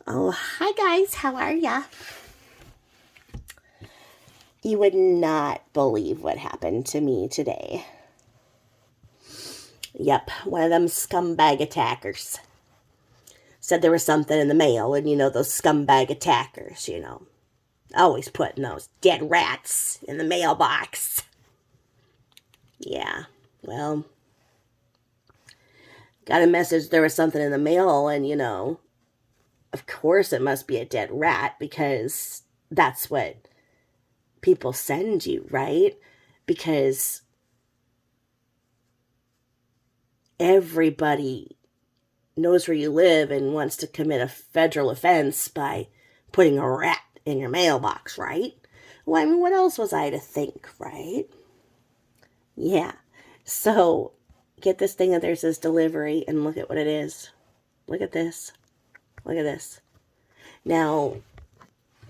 Oh, hi guys, how are ya? You would not believe what happened to me today. Yep, one of them scumbag attackers said there was something in the mail, and those scumbag attackers, always putting those dead rats in the mailbox. Yeah, well, got a message there was something in the mail, and of course it must be a dead rat because that's what people send you, right? Because everybody knows where you live and wants to commit a federal offense by putting a rat in your mailbox, right? Well, I mean, what else was I to think, right? Yeah. So, get this thing that there's this delivery and look at what it is. Look at this. Look at this. Now,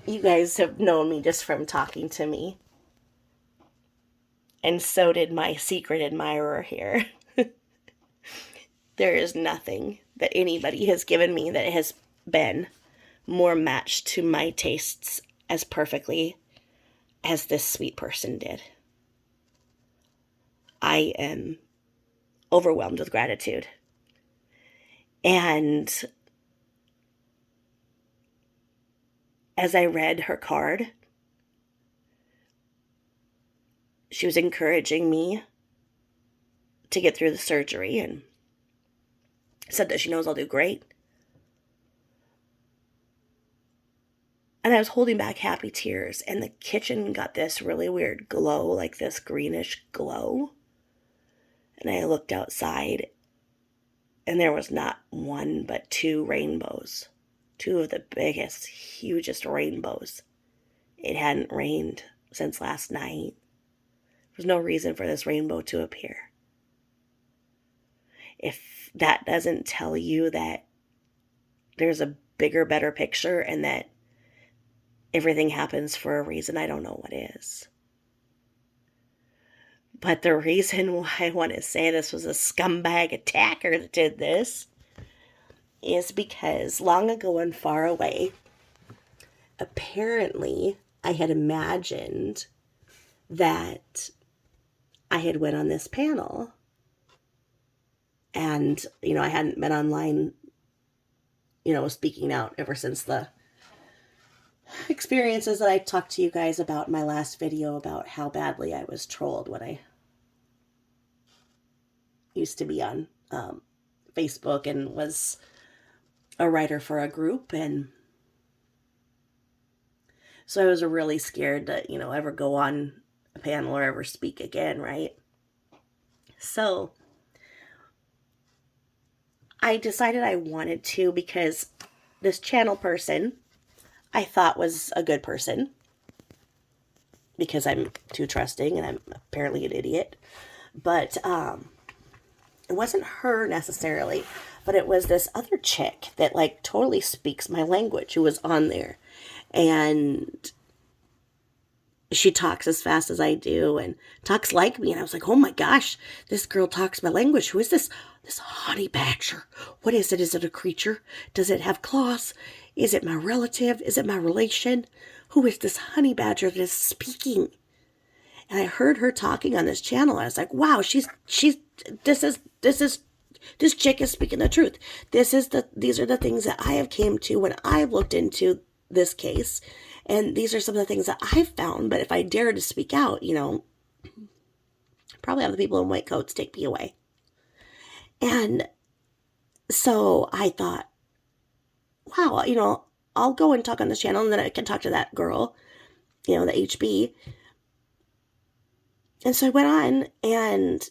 you guys have known me just from talking to me. And so did my secret admirer here. There is nothing that anybody has given me that has been more matched to my tastes as perfectly as this sweet person did. I am overwhelmed with gratitude. And as I read her card, she was encouraging me to get through the surgery and said that she knows I'll do great. And I was holding back happy tears, and the kitchen got this really weird glow, like this greenish glow. And I looked outside, and there was not one but two rainbows. Two of the biggest, hugest rainbows. It hadn't rained since last night. There was no reason for this rainbow to appear. If that doesn't tell you that there's a bigger, better picture and that everything happens for a reason, I don't know what is. But the reason why I want to say this was a scumbag attacker that did this is because long ago and far away, apparently I had imagined that I had went on this panel. And, I hadn't been online, speaking out ever since the experiences that I talked to you guys about in my last video about how badly I was trolled when I used to be on Facebook and was a writer for a group. And so I was really scared to, ever go on a panel or ever speak again, right? So I decided I wanted to because this channel person I thought was a good person because I'm too trusting and I'm apparently an idiot. But it wasn't her necessarily, but it was this other chick that totally speaks my language who was on there. And she talks as fast as I do and talks like me. And I was like, oh my gosh, this girl talks my language. Who is this? This honey badger. What is it? Is it a creature? Does it have claws? Is it my relative? Is it my relation? Who is this honey badger that is speaking? And I heard her talking on this channel. I was like, wow, this chick is speaking the truth. These are the things that I have came to when I've looked into this case. And these are some of the things that I've found. But if I dare to speak out, probably have the people in white coats take me away. And so I thought, wow, I'll go and talk on this channel and then I can talk to that girl, the HB. And so I went on, and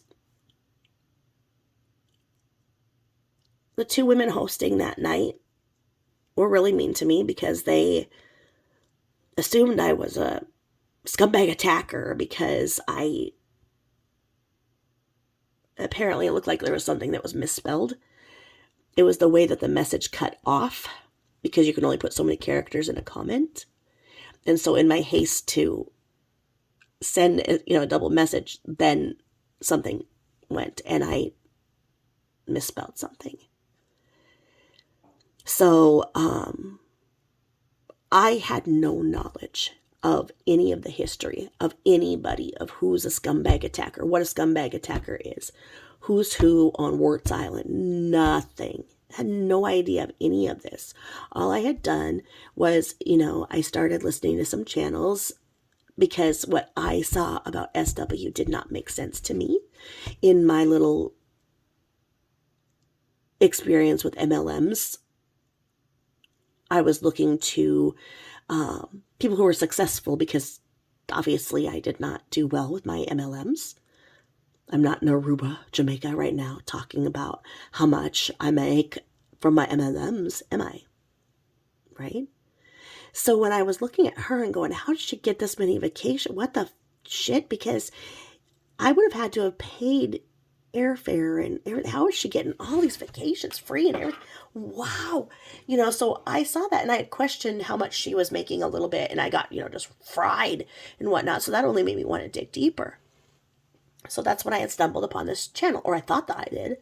the two women hosting that night were really mean to me because they assumed I was a scumbag attacker because apparently it looked like there was something that was misspelled. It was the way that the message cut off because you can only put so many characters in a comment. And so in my haste to send, a double message, then something went and I misspelled something. So, I had no knowledge of any of the history of anybody of who's a scumbag attacker, what a scumbag attacker is, who's who on Warts Island. Nothing. Had no idea of any of this. All I had done was, I started listening to some channels because what I saw about SW did not make sense to me in my little experience with MLMs. I was looking to people who were successful because obviously I did not do well with my MLMs. I'm not in Aruba, Jamaica right now talking about how much I make from my MLMs, am I? Right? So when I was looking at her and going, how did she get this many vacations? What the shit? Because I would have had to have paid airfare and everything. How is she getting all these vacations free and everything? Wow. So I saw that and I had questioned how much she was making a little bit, and I got, just fried and whatnot. So that only made me want to dig deeper. So that's when I had stumbled upon this channel, or I thought that I did.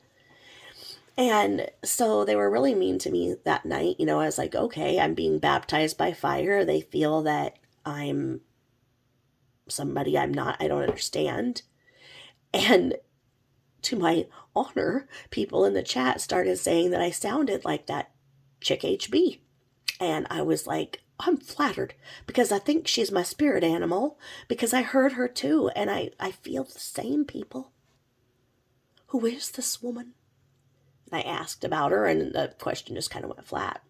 And so they were really mean to me that night. I was like, okay, I'm being baptized by fire. They feel that I'm somebody I'm not. I don't understand. And to my honor, people in the chat started saying that I sounded like that chick HB. And I was like, I'm flattered because I think she's my spirit animal, because I heard her too. And I feel the same, people. Who is this woman? And I asked about her and the question just kind of went flat.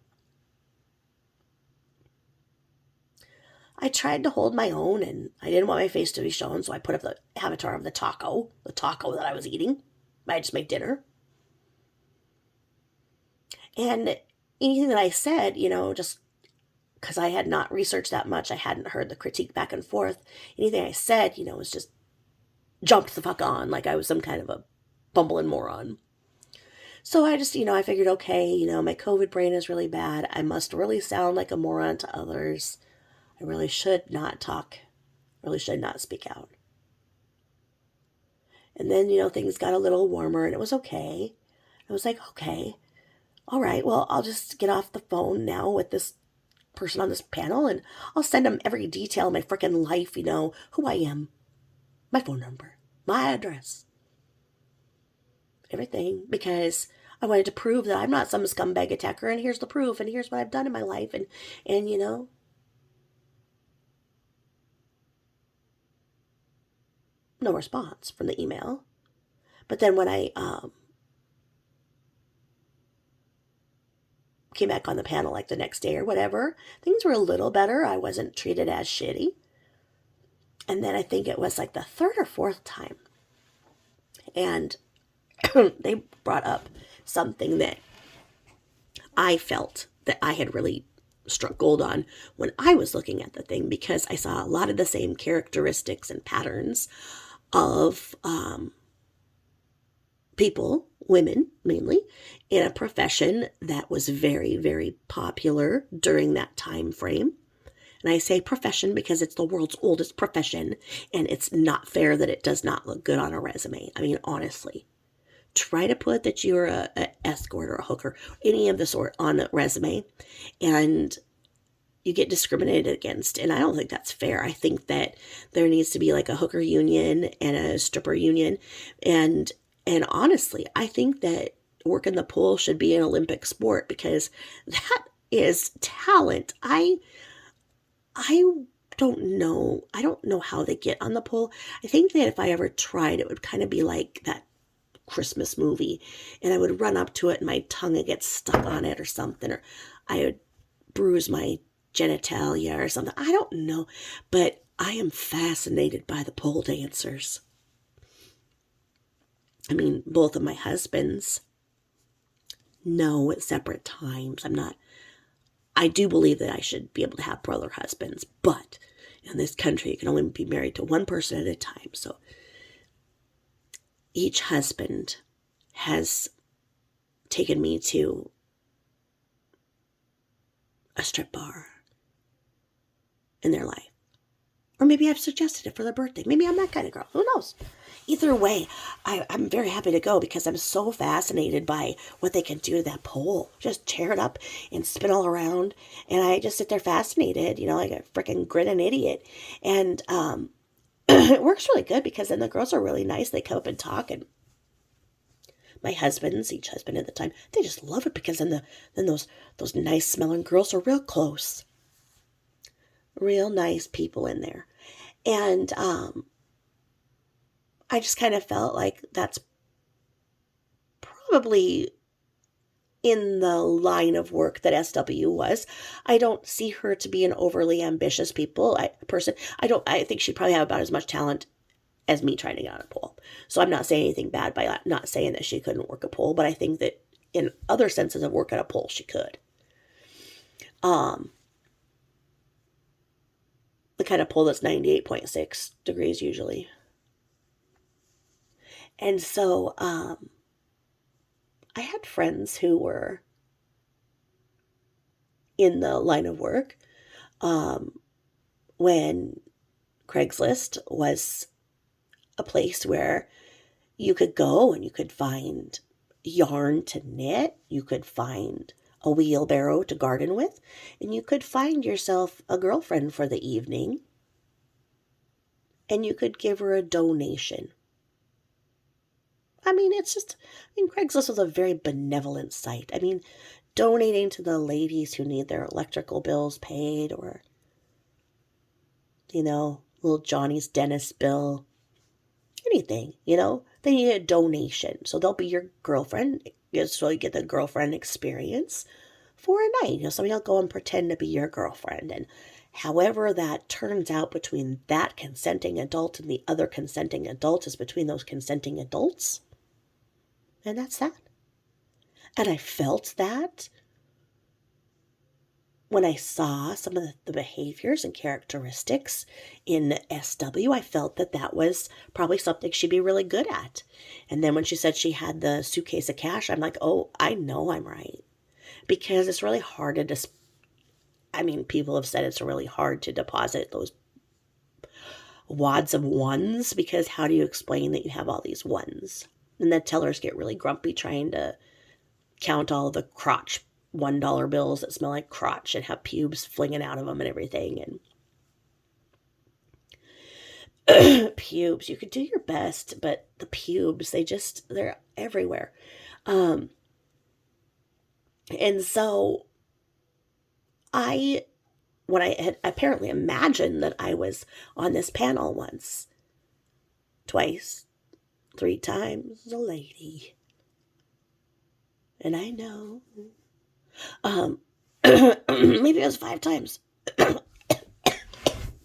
I tried to hold my own and I didn't want my face to be shown, so I put up the avatar of the taco that I was eating. I just made dinner. And anything that I said, just because I had not researched that much, I hadn't heard the critique back and forth. Anything I said, was just jumped the fuck on like I was some kind of a bumbling moron. So I just, I figured, okay, my COVID brain is really bad. I must really sound like a moron to others. I really should not talk, really should not speak out. And then, things got a little warmer and it was okay. I was like, okay, all right, well, I'll just get off the phone now with this person on this panel and I'll send them every detail of my freaking life, who I am, my phone number, my address, everything, because I wanted to prove that I'm not some scumbag attacker, and here's the proof, and here's what I've done in my life, and no response from the email. But then when I came back on the panel like the next day or whatever, things were a little better. I wasn't treated as shitty. And then I think it was like the third or fourth time, and they brought up something that I felt that I had really struck gold on when I was looking at the thing, because I saw a lot of the same characteristics and patterns of people, women mainly, in a profession that was very, very popular during that time frame. And I say profession because it's the world's oldest profession, and it's not fair that it does not look good on a resume. I mean, honestly. Try to put that you're an escort or a hooker, any of the sort, on a resume, and you get discriminated against. And I don't think that's fair. I think that there needs to be like a hooker union and a stripper union. And honestly, I think that working the pool should be an Olympic sport, because that is talent. I don't know. I don't know how they get on the pole. I think that if I ever tried, it would kind of be like that Christmas movie, and I would run up to it and my tongue would get stuck on it or something, or I would bruise my genitalia or something. I don't know, but I am fascinated by the pole dancers. I mean, both of my husbands, no, at separate times. I do believe that I should be able to have brother husbands, but in this country you can only be married to one person at a time. So each husband has taken me to a strip bar in their life. Or maybe I've suggested it for their birthday. Maybe I'm that kind of girl. Who knows? Either way, I'm very happy to go because I'm so fascinated by what they can do to that pole. Just tear it up and spin all around. And I just sit there fascinated, like a freaking grinning idiot. And it works really good because then the girls are really nice. They come up and talk, and my husbands, each husband at the time, they just love it because then those nice smelling girls are real close. Real nice people in there. And I just kind of felt like that's probably in the line of work that SW was. I don't see her to be an overly ambitious person. I think she'd probably have about as much talent as me trying to get on a pole. So I'm not saying anything bad by not saying that she couldn't work a pole, but I think that in other senses of work at a pole, she could. The kind of pole that's 98.6 degrees usually. And so I had friends who were in the line of work when Craigslist was a place where you could go and you could find yarn to knit, you could find a wheelbarrow to garden with, and you could find yourself a girlfriend for the evening, and you could give her a donation. Craigslist was a very benevolent site. Donating to the ladies who need their electrical bills paid, or, little Johnny's dentist bill, anything, they need a donation. So they'll be your girlfriend, so you get the girlfriend experience for a night. Somebody will go and pretend to be your girlfriend, and however that turns out between that consenting adult and the other consenting adult is between those consenting adults. And that's that. And I felt that when I saw some of the behaviors and characteristics in SW, I felt that was probably something she'd be really good at. And then when she said she had the suitcase of cash, I'm like, oh, I know I'm right. Because it's really hard to people have said it's really hard to deposit those wads of ones, because how do you explain that you have all these ones? And the tellers get really grumpy trying to count all the crotch $1 bills that smell like crotch and have pubes flinging out of them and everything. And pubes, you could do your best, but the pubes, they're everywhere. And so when I had apparently imagined that I was on this panel once, twice, 3 times a lady. And I know. Maybe it was 5 times.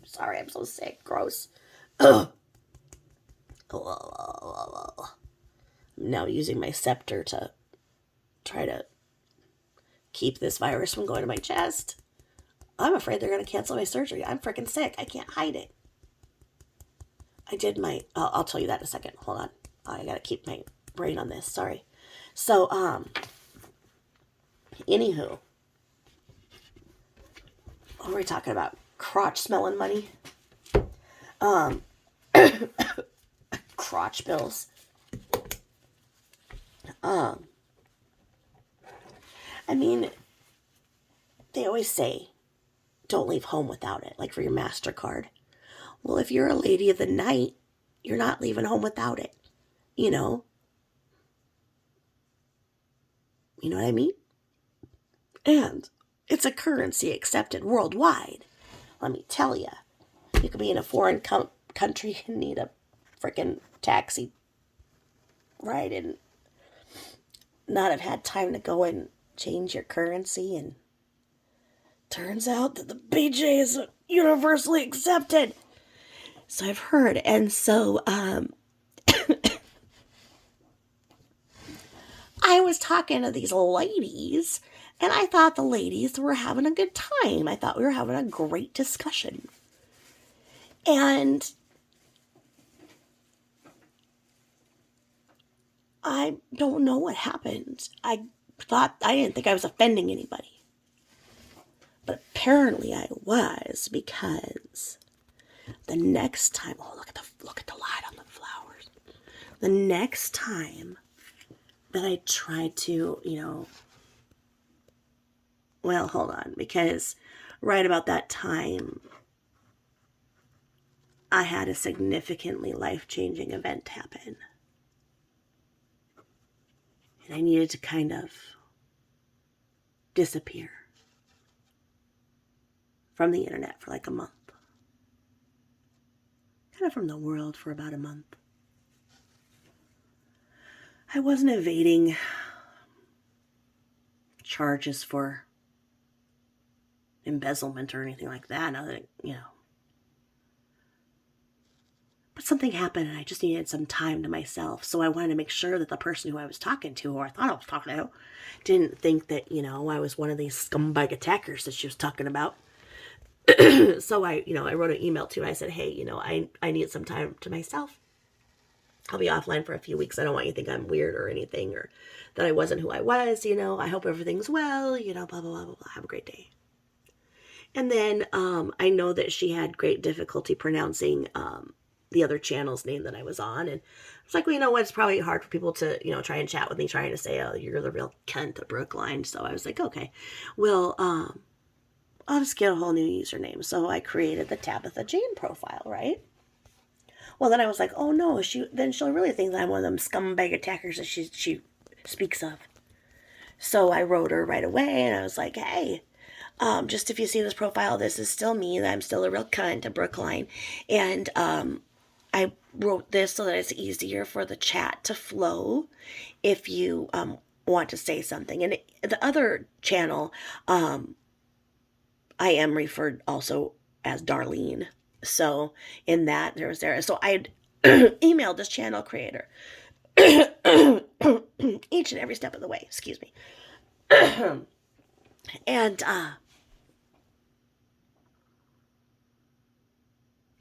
Sorry, I'm so sick. Gross. I'm now using my scepter to try to keep this virus from going to my chest. I'm afraid they're going to cancel my surgery. I'm freaking sick. I can't hide it. I did I'll tell you that in a second. Hold on. I got to keep my brain on this. Sorry. So, anywho, what were we talking about? Crotch smelling money? Crotch bills. They always say, don't leave home without it, like for your MasterCard. Well, if you're a lady of the night, you're not leaving home without it. You know what I mean? And it's a currency accepted worldwide. Let me tell you. You could be in a foreign country and need a freaking taxi ride and not have had time to go and change your currency. And turns out that the BJ is universally accepted. So I've heard. And so I was talking to these ladies, and I thought the ladies were having a good time. I thought we were having a great discussion. And I don't know what happened. I didn't think I was offending anybody. But apparently I was, because The next time, oh, look at the light on the flowers. The next time that I tried to, well, hold on, because right about that time, I had a significantly life-changing event happen. And I needed to kind of disappear from the internet for like a month. Kind of from the world for about a month. I wasn't evading charges for embezzlement or anything like that. Now that, But something happened and I just needed some time to myself. So I wanted to make sure that the person who I was talking to, or I thought I was talking to, didn't think that, I was one of these scumbag attackers that she was talking about. So I wrote an email to her. I said, hey, I need some time to myself. I'll be offline for a few weeks. I don't want you to think I'm weird or anything, or that I wasn't who I was. I hope everything's well, blah, blah, blah, blah, blah. Have a great day. And then I know that she had great difficulty pronouncing the other channel's name that I was on. And it's like, well, you know what? It's probably hard for people to, try and chat with me, trying to say, oh, you're the real cunt of Brookline. So I was like, okay, well, I'll just get a whole new username. So I created the Tabitha Jane profile, right? Well, then I was like, oh no, then she'll really think that I'm one of them scumbag attackers that she speaks of. So I wrote her right away and I was like, hey, just if you see this profile, this is still me, that I'm still a real cunt of Brookline. And I wrote this so that it's easier for the chat to flow if you want to say something. And the other channel, I am referred also as Darlene. So in that, so I emailed this channel creator each and every step of the way, excuse me. And I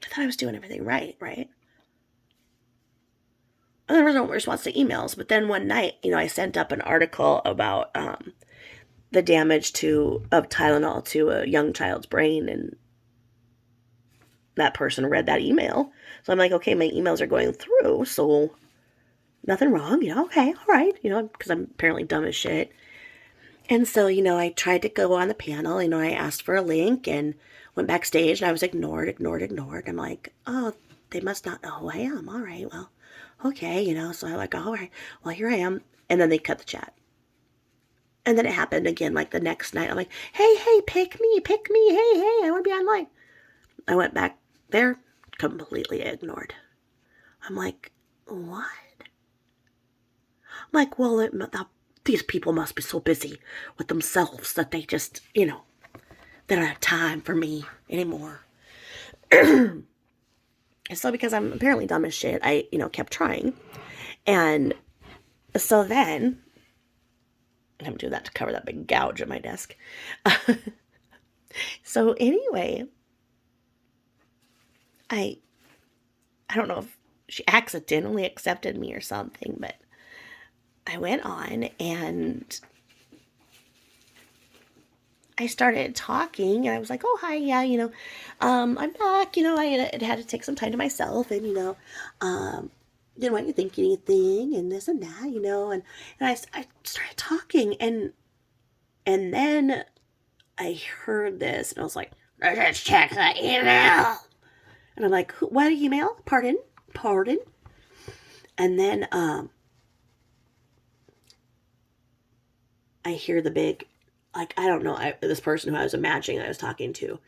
thought I was doing everything right? And there was no response to emails. But then one night, I sent up an article about the damage of Tylenol to a young child's brain, and that person read that email. So I'm like, okay, my emails are going through, so nothing wrong, okay, all right, because I'm apparently dumb as shit. And so, I tried to go on the panel, I asked for a link and went backstage and I was ignored. I'm like, oh, they must not know who I am. All right, well, okay, so I'm like, all right, well, here I am. And then they cut the chat. And then it happened again, like the next night. I'm like, hey, pick me. Hey, I want to be online. I went back there, completely ignored. I'm like, what? I'm like, well, these people must be so busy with themselves that they just, they don't have time for me anymore. So because I'm apparently dumb as shit, I, kept trying. And so then, I'm doing that to cover that big gouge at my desk. So anyway, I don't know if she accidentally accepted me or something, but I went on and I started talking and I was like, oh, hi, yeah, I'm back, I had to take some time to myself and, didn't want you to think anything and this and that, and I started talking and then I heard this and I was like, let's check the email. And I'm like, what email? Pardon. And then, I hear the big, like, I don't know, this person who I was imagining I was talking to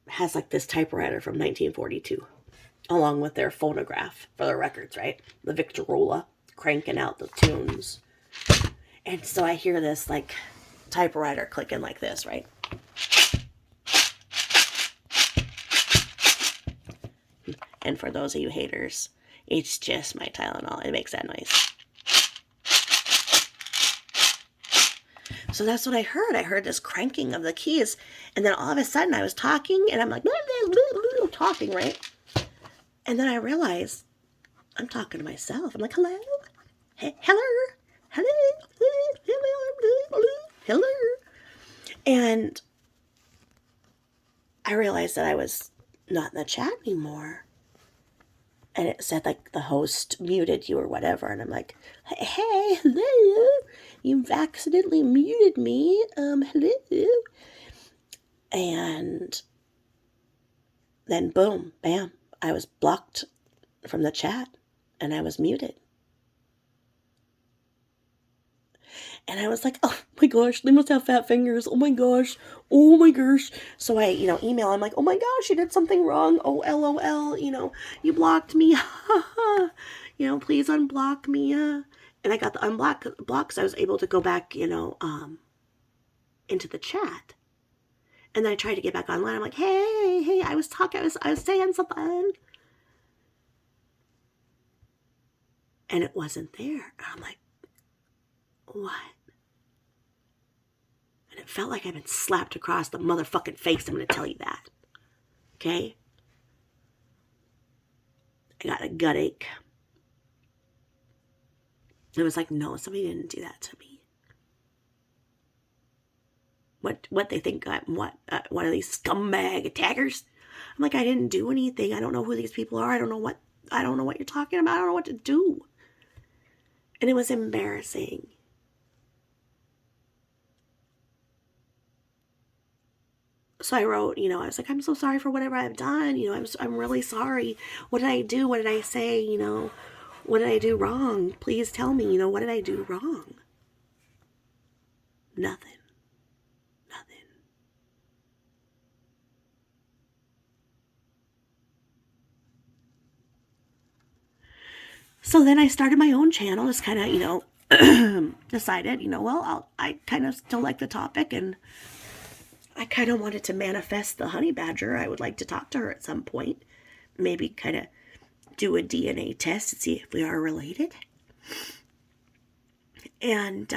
has like this typewriter from 1942 along with their phonograph for their records, right? The Victrola cranking out the tunes. And so I hear this like typewriter clicking like this, right? And for those of you haters, it's just my Tylenol. It makes that noise. So that's what I heard. I heard this cranking of the keys. And then all of a sudden I was talking and I'm like, talking, right? And then I realized I'm talking to myself. I'm like, hello? Hello? And I realized that I was not in the chat anymore. And it said, like, the host muted you or whatever. And I'm like, hey, hello. You've accidentally muted me. Hello. And then, boom, bam, I was blocked from the chat. And I was muted. And I was like, oh my gosh, they must have fat fingers. Oh my gosh. Oh my gosh. So I, email. I'm like, oh my gosh, you did something wrong. Oh, LOL. You blocked me. Please unblock me. And I got the block, so I was able to go back, into the chat. And then I tried to get back online. I'm like, hey, I was saying something. And it wasn't there. And I'm like, what? And it felt like I'd been slapped across the motherfucking face. I'm going to tell you that. Okay? I got a gut ache. It was like, no, somebody didn't do that to me. What they think I'm one of these scumbag attackers? I'm like, I didn't do anything. I don't know who these people are. I don't know what you're talking about. I don't know what to do. And it was embarrassing. So I wrote, I was like, I'm so sorry for whatever I've done. I'm really sorry. What did I do? What did I say? What did I do wrong? Please tell me, what did I do wrong? Nothing. So then I started my own channel, just kind of, decided, I kind of still like the topic, and I kind of wanted to manifest the honey badger. I would like to talk to her at some point. Maybe kind of do a DNA test to see if we are related. And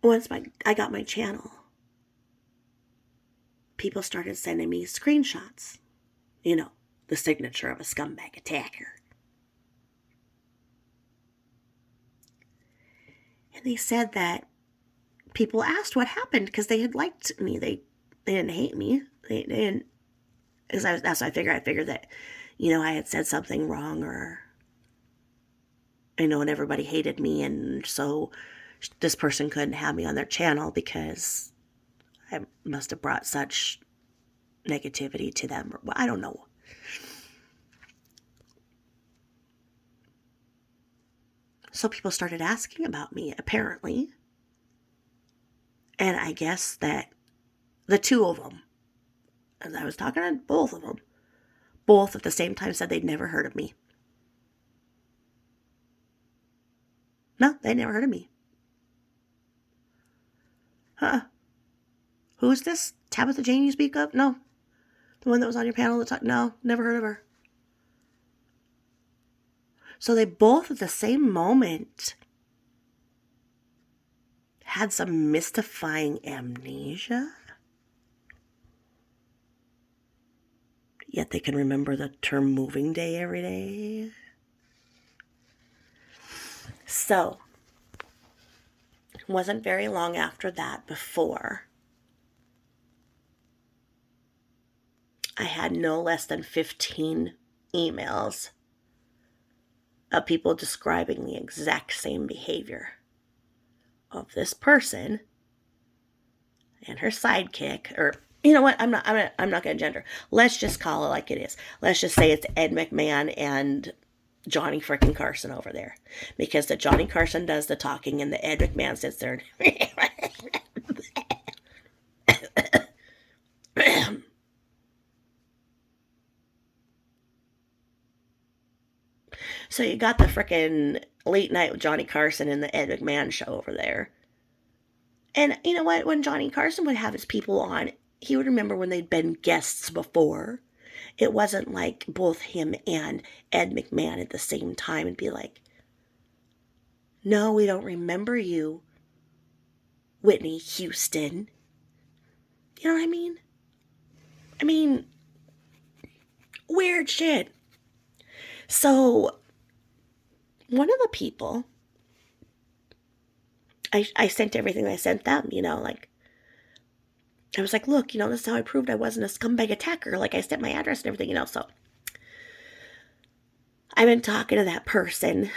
once I got my channel, people started sending me screenshots. The signature of a scumbag attacker. And they said that people asked what happened because they had liked me. They didn't hate me. They didn't. Because that's what I figured. I figured that, I had said something wrong, or and everybody hated me, and so this person couldn't have me on their channel because I must have brought such negativity to them. Well, I don't know. So people started asking about me, apparently. And I guess that the two of them, as I was talking to both of them, both at the same time said they'd never heard of me. No, they never heard of me. Who's this? Tabitha Jane you speak of? No. The one that was on your panel? No, never heard of her. So they both at the same moment had some mystifying amnesia. Yet they can remember the term moving day every day. So, it wasn't very long after that before I had no less than 15 emails of people describing the exact same behavior of this person and her sidekick, or you know what? I'm not going to gender. Let's just call it like it is. Let's just say it's Ed McMahon and Johnny frickin' Carson over there, because the Johnny Carson does the talking and the Ed McMahon sits there. So you got the frickin' late night with Johnny Carson and the Ed McMahon show over there. And you know what? When Johnny Carson would have his people on, he would remember when they'd been guests before. It wasn't like both him and Ed McMahon at the same time and be like, no, we don't remember you, Whitney Houston. You know what I mean? Weird shit. So, one of the people I sent everything I sent them, like, I was like, look, this is how I proved I wasn't a scumbag attacker. Like, I sent my address and everything, so I've been talking to that person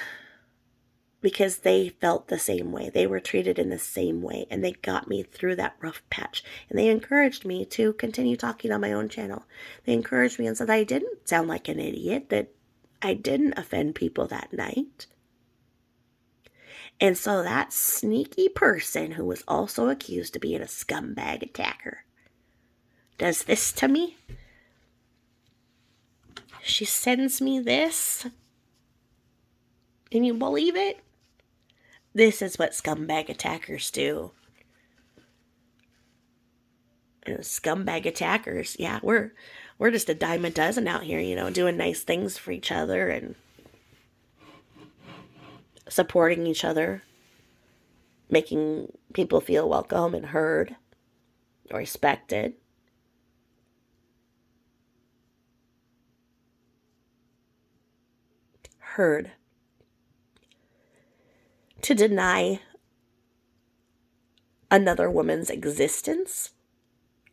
because they felt the same way. They were treated in the same way, and they got me through that rough patch. And they encouraged me to continue talking on my own channel. They encouraged me and said I didn't sound like an idiot, that I didn't offend people that night. And so that sneaky person who was also accused of being a scumbag attacker does this to me. She sends me this. Can you believe it? This is what scumbag attackers do. And scumbag attackers, yeah, we're just a dime a dozen out here, doing nice things for each other and supporting each other, making people feel welcome and heard or respected. Heard. To deny another woman's existence,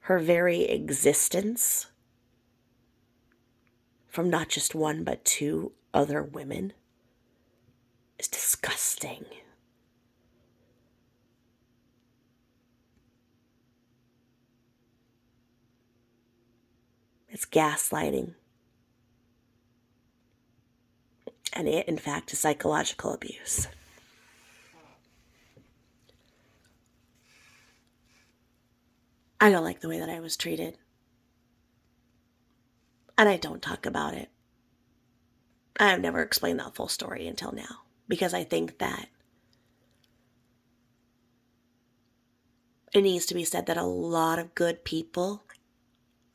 her very existence, from not just one but two other women, is disgusting. It's gaslighting. And it, in fact, is psychological abuse. I don't like the way that I was treated. And I don't talk about it. I've never explained that full story until now, because I think that it needs to be said that a lot of good people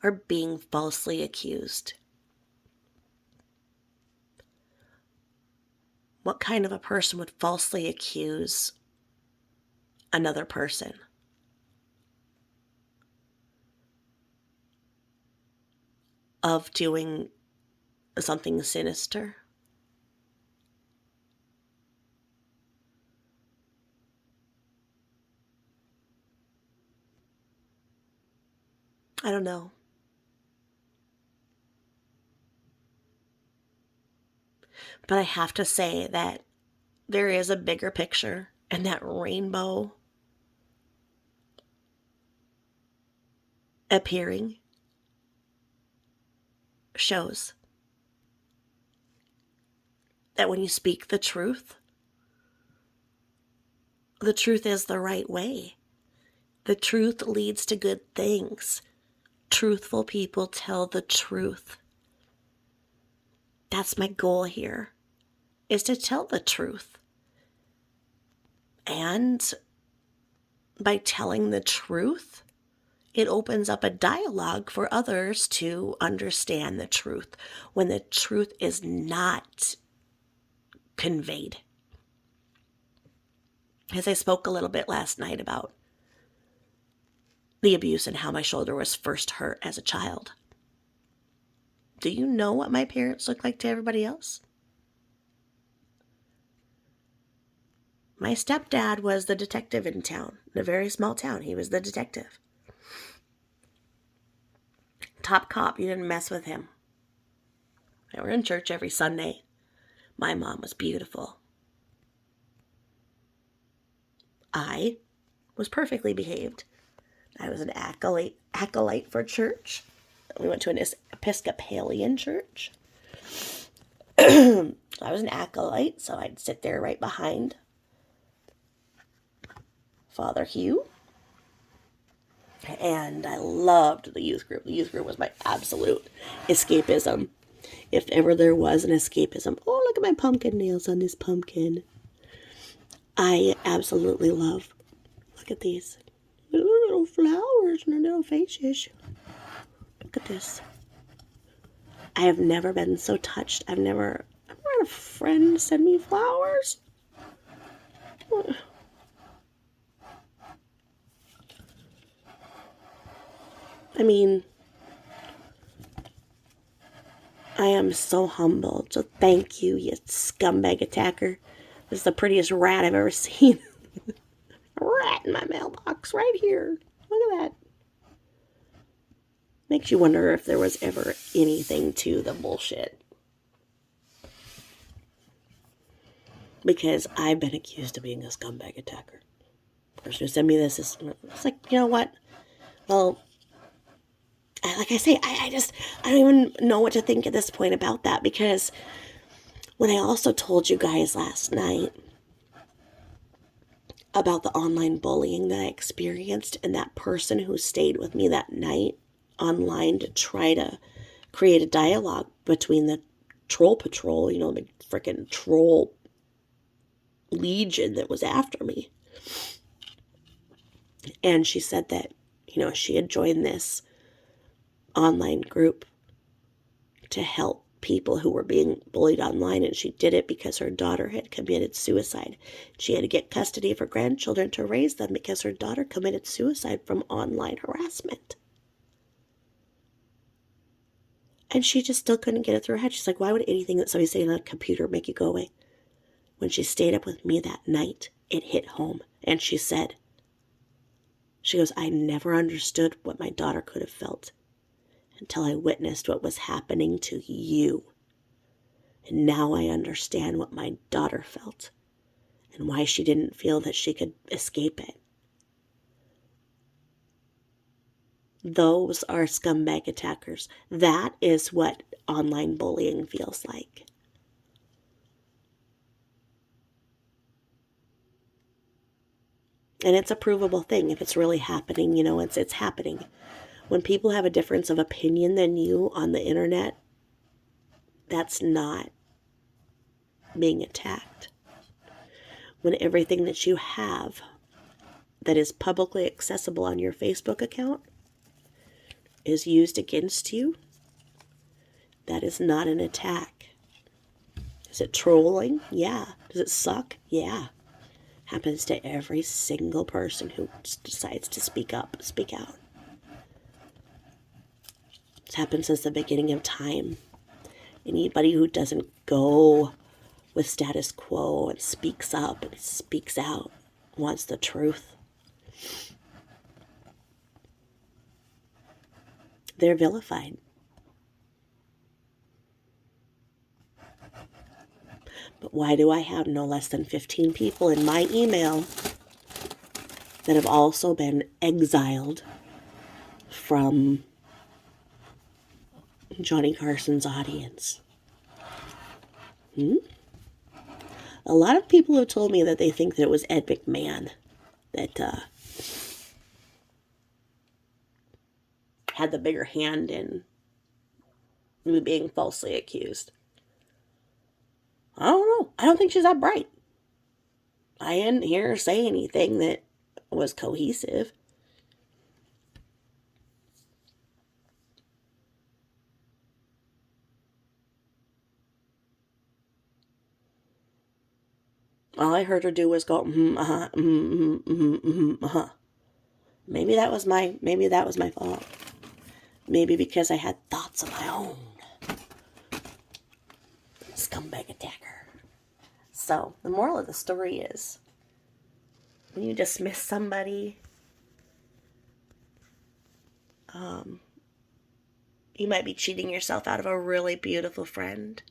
are being falsely accused. What kind of a person would falsely accuse another person? Of doing something sinister? I don't know. But I have to say that there is a bigger picture, and that rainbow appearing shows that when you speak the truth is the right way. The truth leads to good things. Truthful people tell the truth. That's my goal here, is to tell the truth. And by telling the truth, it opens up a dialogue for others to understand the truth when the truth is not conveyed. As I spoke a little bit last night about the abuse and how my shoulder was first hurt as a child. Do you know what my parents look like to everybody else? My stepdad was the detective in town, in a very small town. He was the detective. Top cop, you didn't mess with him. They were in church every Sunday. My mom was beautiful. I was perfectly behaved. I was an acolyte for church. We went to an Episcopalian church. I was an acolyte, so I'd sit there right behind Father Hugh. And I loved the youth group. The youth group was my absolute escapism. If ever there was an escapism. Oh, look at my pumpkin nails on this pumpkin. I absolutely love. Look at these. Little flowers and their little faces. Look at this. I have never been so touched. I've never had a friend send me flowers. I mean, I am so humbled. So thank you, you scumbag attacker. This is the prettiest rat I've ever seen. that in my mailbox right here. Look at that. Makes you wonder if there was ever anything to the bullshit. Because I've been accused of being a scumbag attacker. The person who sent me this is, it's like, you know what? Well, like I say, I don't even know what to think at this point about that, because when I also told you guys last night about the online bullying that I experienced, and that person who stayed with me that night online to try to create a dialogue between the troll patrol, the freaking troll legion that was after me. And she said that, she had joined this online group to help people who were being bullied online, and she did it because her daughter had committed suicide. She had to get custody of her grandchildren to raise them because her daughter committed suicide from online harassment. And she just still couldn't get it through her head. She's like, why would anything that somebody's saying on a computer make you go away? When she stayed up with me that night, it hit home. And she goes, I never understood what my daughter could have felt until I witnessed what was happening to you. And now I understand what my daughter felt and why she didn't feel that she could escape it. Those are scumbag attackers. That is what online bullying feels like. And it's a provable thing. If it's really happening, it's happening. When people have a difference of opinion than you on the internet, that's not being attacked. When everything that you have that is publicly accessible on your Facebook account is used against you, that is not an attack. Is it trolling? Yeah. Does it suck? Yeah. Happens to every single person who decides to speak up, speak out. It's happened since the beginning of time. Anybody who doesn't go with status quo and speaks up and speaks out wants the truth. They're vilified. But why do I have no less than 15 people in my email that have also been exiled from Johnny Carson's audience? A lot of people have told me that they think that it was Ed McMahon that had the bigger hand in me being falsely accused. I don't know. I don't think she's that bright. I didn't hear her say anything that was cohesive. All I heard her do was go, Maybe that was my fault. Maybe because I had thoughts of my own. Scumbag attacker. So, the moral of the story is, when you dismiss somebody, you might be cheating yourself out of a really beautiful friend.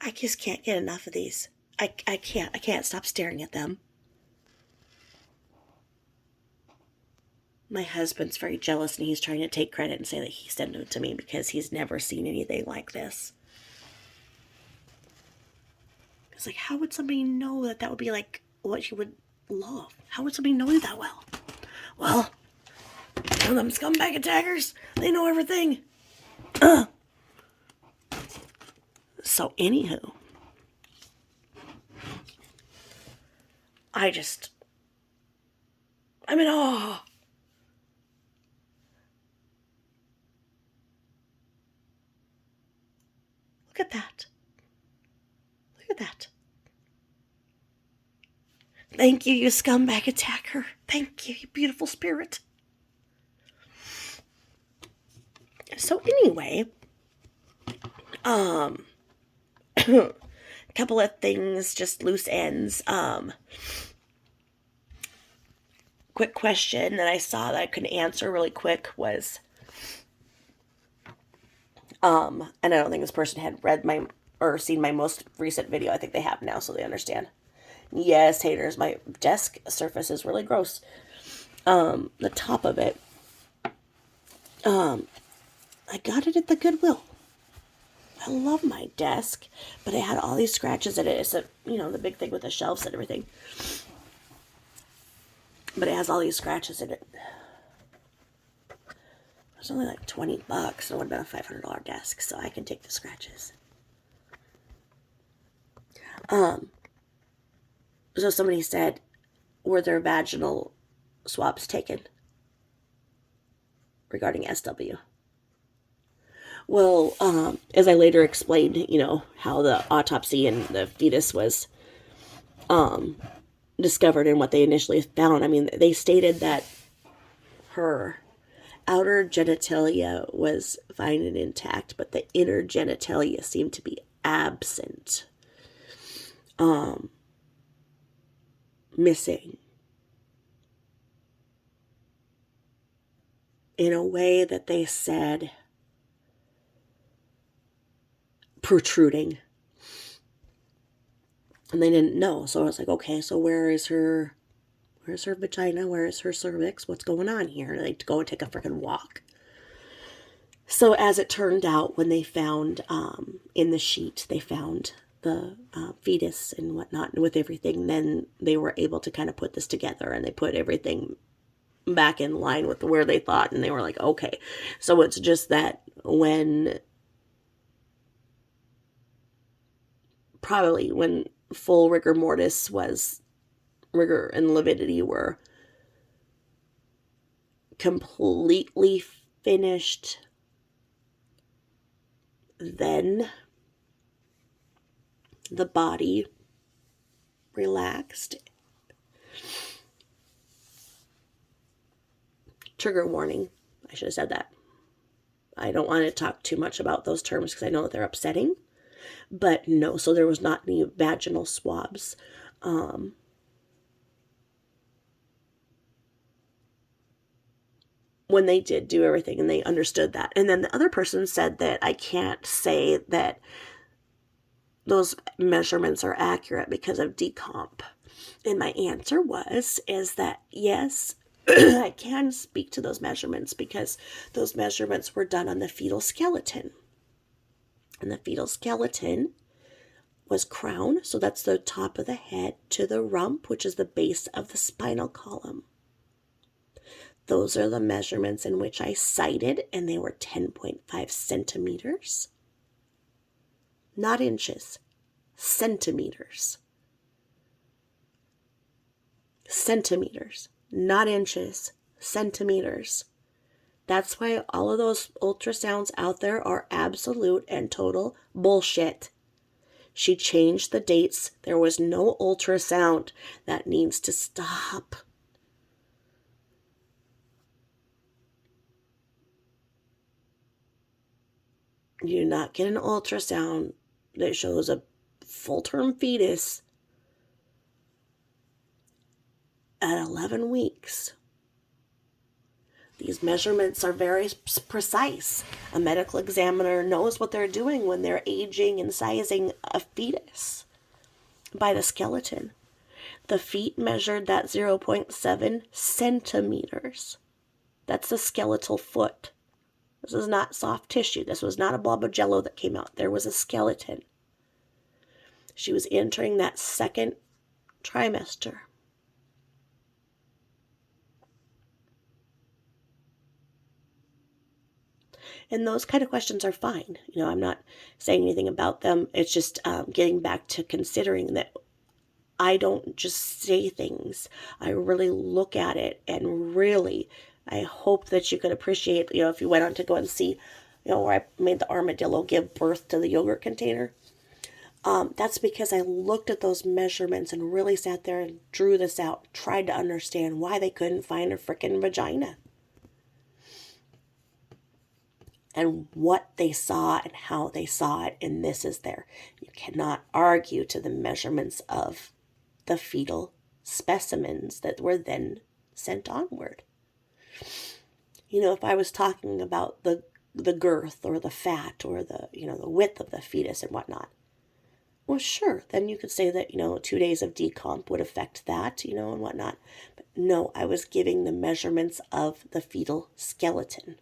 I just can't get enough of these. I can't stop staring at them. My husband's very jealous, and he's trying to take credit and say that he sent it to me because he's never seen anything like this. It's like, how would somebody know that would be like what you would love? How would somebody know you that well? Well, them scumbag attackers, they know everything. So, anywho, I'm in awe. Look at that. Look at that. Thank you, you scumbag attacker. Thank you, you beautiful spirit. So anyway, a couple of things, just loose ends. Quick question that I saw that I could answer really quick was, and I don't think this person had read my or seen my most recent video. I think they have now, so they understand. Yes, haters, my desk surface is really gross. The top of it, I got it at the Goodwill. I love my desk, but it had all these scratches in it. It's a, the big thing with the shelves and everything. But it has all these scratches in it. It was only like $20. It would have been a $500 desk, so I can take the scratches. So somebody said, were there vaginal swabs taken regarding SW? Well, as I later explained, how the autopsy and the fetus was discovered and what they initially found. I mean, they stated that her outer genitalia was fine and intact, but the inner genitalia seemed to be absent. Missing. In a way that they said protruding. And they didn't know. So I was like, okay, so where's her vagina? Where is her cervix? What's going on here? And to go and take a freaking walk. So as it turned out, when they found in the sheet, they found the fetus and whatnot with everything, then they were able to kind of put this together, and they put everything back in line with where they thought, and they were like, okay. So it's just that when full rigor and lividity were completely finished, then the body relaxed. Trigger warning. I should have said that. I don't want to talk too much about those terms because I know that they're upsetting. But no, so there was not any vaginal swabs. When they did do everything and they understood that. And then the other person said that I can't say that those measurements are accurate because of decomp. And my answer is that yes, I can speak to those measurements because those measurements were done on the fetal skeleton. And the fetal skeleton was crown, so that's the top of the head, to the rump, which is the base of the spinal column. Those are the measurements in which I cited, and they were 10.5 centimeters. Not inches, centimeters. Centimeters, not inches, centimeters. That's why all of those ultrasounds out there are absolute and total bullshit. She changed the dates. There was no ultrasound. That needs to stop. You do not get an ultrasound that shows a full-term fetus at 11 weeks. These measurements are very precise. A medical examiner knows what they're doing when they're aging and sizing a fetus by the skeleton. The feet measured that 0.7 centimeters. That's the skeletal foot. This is not soft tissue. This was not a blob of jello that came out. There was a skeleton. She was entering that second trimester. And those kind of questions are fine. I'm not saying anything about them. It's just getting back to considering that I don't just say things. I really look at it, and really, I hope that you could appreciate, if you went on to go and see, where I made the armadillo give birth to the yogurt container. That's because I looked at those measurements and really sat there and drew this out, tried to understand why they couldn't find a freaking vagina. and what they saw and how they saw it, and this is there. You cannot argue to the measurements of the fetal specimens that were then sent onward. If I was talking about the girth or the fat or the width of the fetus and whatnot, well, sure, then you could say that 2 days of decomp would affect that, and whatnot. But no, I was giving the measurements of the fetal skeleton.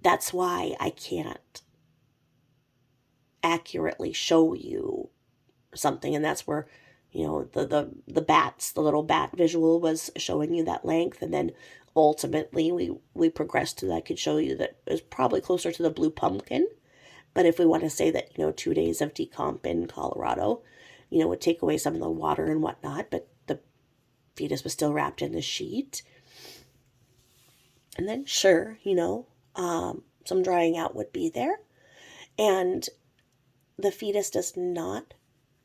That's why I can't accurately show you something, and that's where the bats, the little bat visual was showing you that length, and then ultimately we progressed to that. I could show you that it was probably closer to the blue pumpkin. But if we want to say that 2 days of decomp in Colorado would take away some of the water and whatnot, but the fetus was still wrapped in the sheet, and then sure, some drying out would be there, and the fetus does not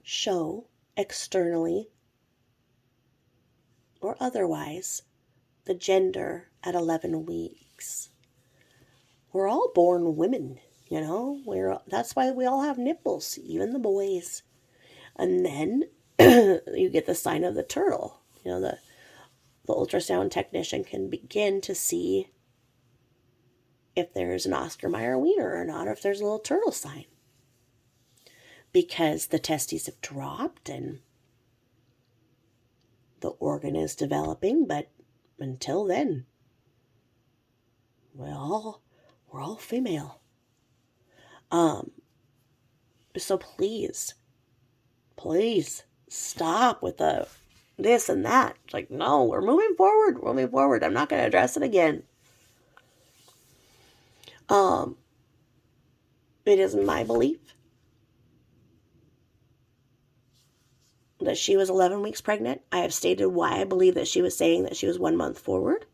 show externally or otherwise the gender at 11 weeks. We're all born women, that's why we all have nipples, even the boys. And then you get the sign of the turtle. The ultrasound technician can begin to see if there's an Oscar Mayer wiener or not, or if there's a little turtle sign. Because the testes have dropped and the organ is developing, but until then, we're all female. So please stop with the this and that. It's like, no, we're moving forward. I'm not going to address it again. It is my belief that she was 11 weeks pregnant. I have stated why I believe that she was saying that she was 1 month forward.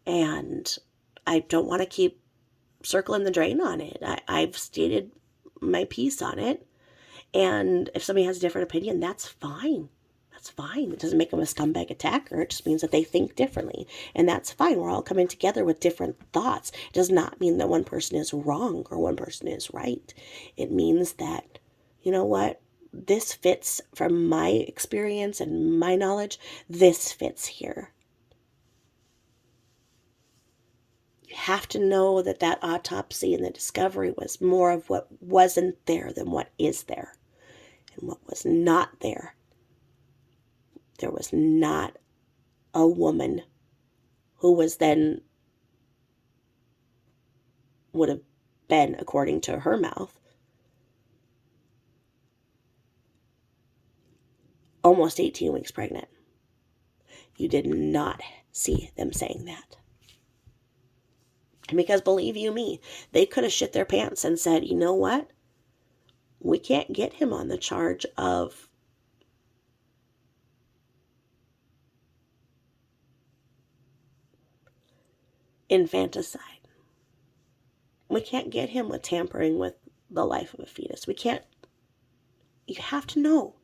And I don't want to keep circling the drain on it. I've stated my piece on it. And if somebody has a different opinion, that's fine. That's fine. It doesn't make them a scumbag attacker. It just means that they think differently. And that's fine. We're all coming together with different thoughts. It does not mean that one person is wrong or one person is right. It means that, you know what? This fits from my experience and my knowledge. This fits here. You have to know that that autopsy and the discovery was more of what wasn't there than what is there. And what was not there. There was not a woman who was then, would have been, according to her mouth, almost 18 weeks pregnant. You did not see them saying that. Because believe you me, they could have shit their pants and said, you know what? We can't get him on the charge of infanticide. We can't get him with tampering with the life of a fetus. We can't. You have to know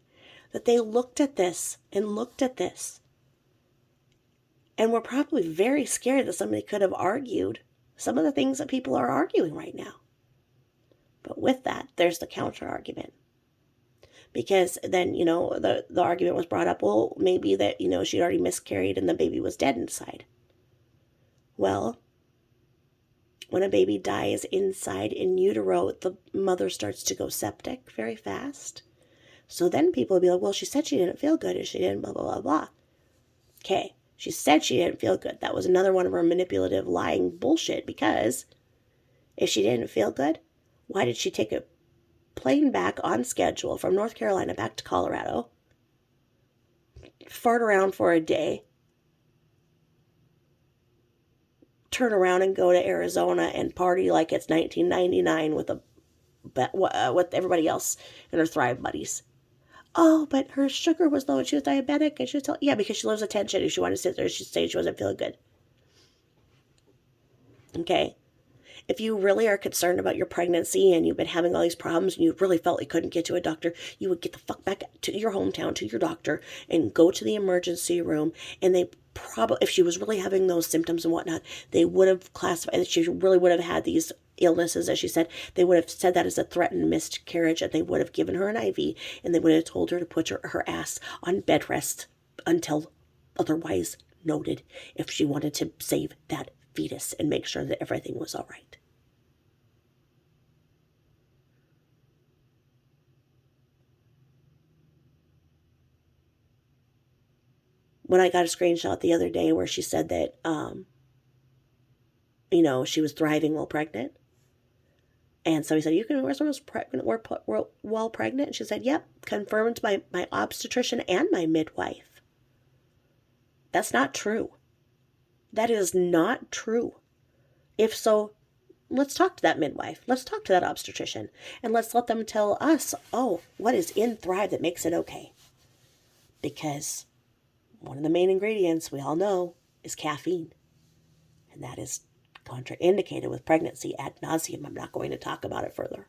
that they looked at this and were probably very scared that somebody could have argued some of the things that people are arguing right now. But with that, there's the counter argument. Because then, the argument was brought up, well, maybe that, she'd already miscarried and the baby was dead inside. Well, when a baby dies inside in utero, the mother starts to go septic very fast. So then people will be like, well, she said she didn't feel good and she didn't blah, blah, blah, blah. Okay, she said she didn't feel good. That was another one of her manipulative, lying bullshit, because if she didn't feel good, why did she take a plane back on schedule from North Carolina back to Colorado, fart around for a day, turn around and go to Arizona and party like it's 1999 with everybody else and her Thrive buddies? Oh, but her sugar was low and she was diabetic. And she was yeah, because she loves attention and she wanted to sit there and she'd say she wasn't feeling good. Okay? If you really are concerned about your pregnancy and you've been having all these problems and you really felt you couldn't get to a doctor, you would get the fuck back to your hometown, to your doctor, and go to the emergency room, and they probably, if she was really having those symptoms and whatnot, they would have classified that she really would have had these illnesses, as she said. They would have said that as a threatened miscarriage, and they would have given her an IV, and they would have told her to put her ass on bed rest until otherwise noted, if she wanted to save that fetus and make sure that everything was all right. When I got a screenshot the other day where she said that, she was thriving while pregnant. And somebody said, you can wear someone who's pregnant, while pregnant? And she said, yep, confirmed by my obstetrician and my midwife. That's not true. That is not true. If so, let's talk to that midwife. Let's talk to that obstetrician. And let's let them tell us, what is in Thrive that makes it okay. Because one of the main ingredients we all know is caffeine. And that is contraindicated with pregnancy ad nauseum. I'm not going to talk about it further.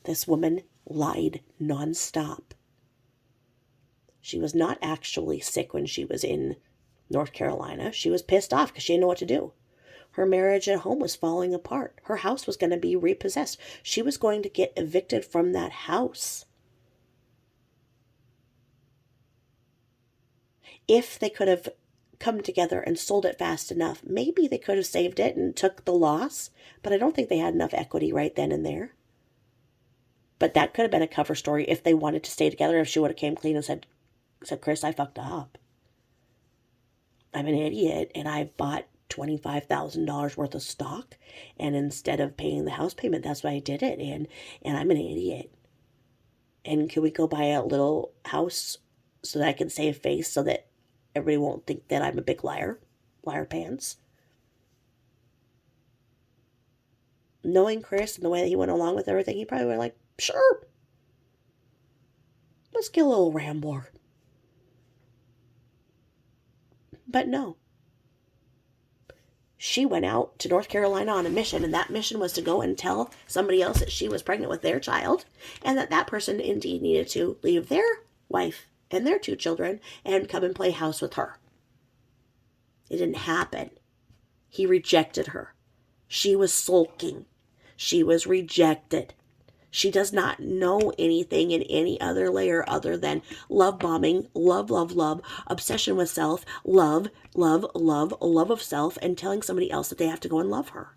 This woman lied nonstop. She was not actually sick when she was in North Carolina. She was pissed off because she didn't know what to do. Her marriage at home was falling apart. Her house was going to be repossessed. She was going to get evicted from that house. If they could have come together and sold it fast enough, maybe they could have saved it and took the loss, but I don't think they had enough equity right then and there. But that could have been a cover story if they wanted to stay together, if she would have came clean and said, Chris, I fucked up. I'm an idiot, and I bought $25,000 worth of stock, and instead of paying the house payment, that's why I did it, and I'm an idiot. And can we go buy a little house so that I can save face so that everybody won't think that I'm a big liar pants? Knowing Chris and the way that he went along with everything, he probably would have like, sure, let's get a little rambler. But no. She went out to North Carolina on a mission, and that mission was to go and tell somebody else that she was pregnant with their child, and that person indeed needed to leave their wife and their 2 children and come and play house with her. It didn't happen. He rejected her. She was sulking. She was rejected. She does not know anything in any other layer other than love bombing, love, obsession with self, love of self, and telling somebody else that they have to go and love her.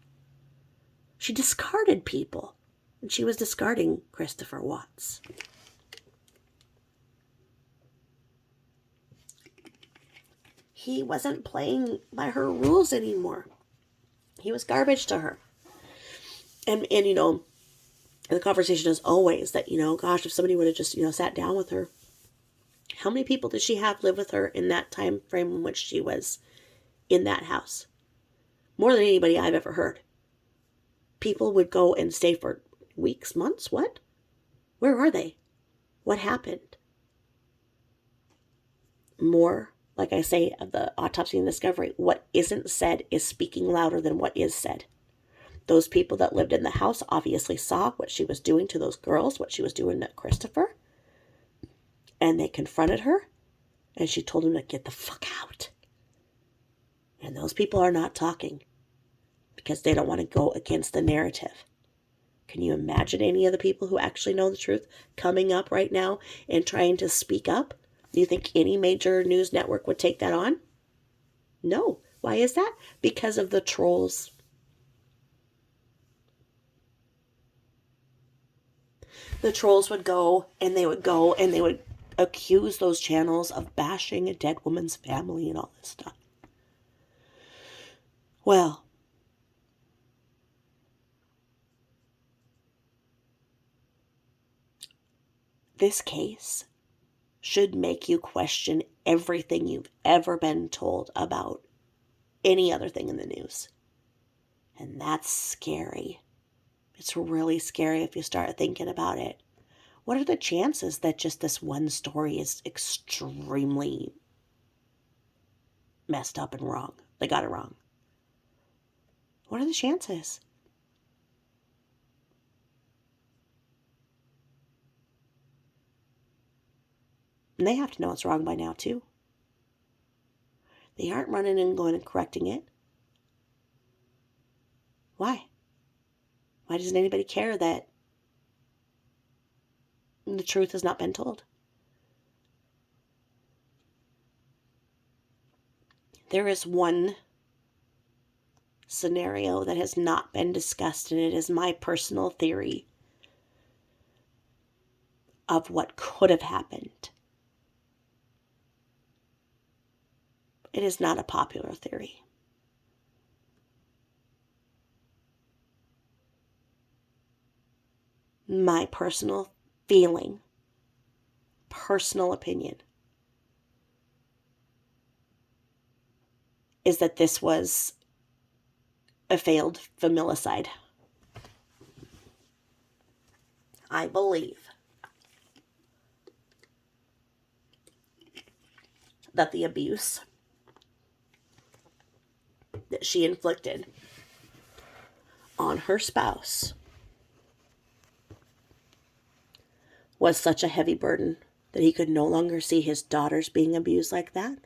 She discarded people, and she was discarding Christopher Watts. He wasn't playing by her rules anymore. He was garbage to her. And the conversation is always that, gosh, if somebody would have just, sat down with her. How many people did she have live with her in that time frame in which she was in that house? More than anybody I've ever heard. People would go and stay for weeks, months. What? Where are they? What happened? More, like I say, of the autopsy and discovery, what isn't said is speaking louder than what is said. Those people that lived in the house obviously saw what she was doing to those girls, what she was doing to Christopher. And they confronted her, and she told them to get the fuck out. And those people are not talking because they don't want to go against the narrative. Can you imagine any of the people who actually know the truth coming up right now and trying to speak up? Do you think any major news network would take that on? No. Why is that? Because of the trolls. The trolls would go and they would accuse those channels of bashing a dead woman's family and all this stuff. Well, this case should make you question everything you've ever been told about any other thing in the news. And that's scary. It's really scary if you start thinking about it. What are the chances that just this one story is extremely messed up and wrong? They got it wrong. What are the chances? And they have to know it's wrong by now, too. They aren't running and going and correcting it. Why? Why doesn't anybody care that the truth has not been told? There is one scenario that has not been discussed, and it is my personal theory of what could have happened. It is not a popular theory. My personal feeling, personal opinion, is that this was a failed familicide. I believe that the abuse that she inflicted on her spouse was such a heavy burden that he could no longer see his daughters being abused like that.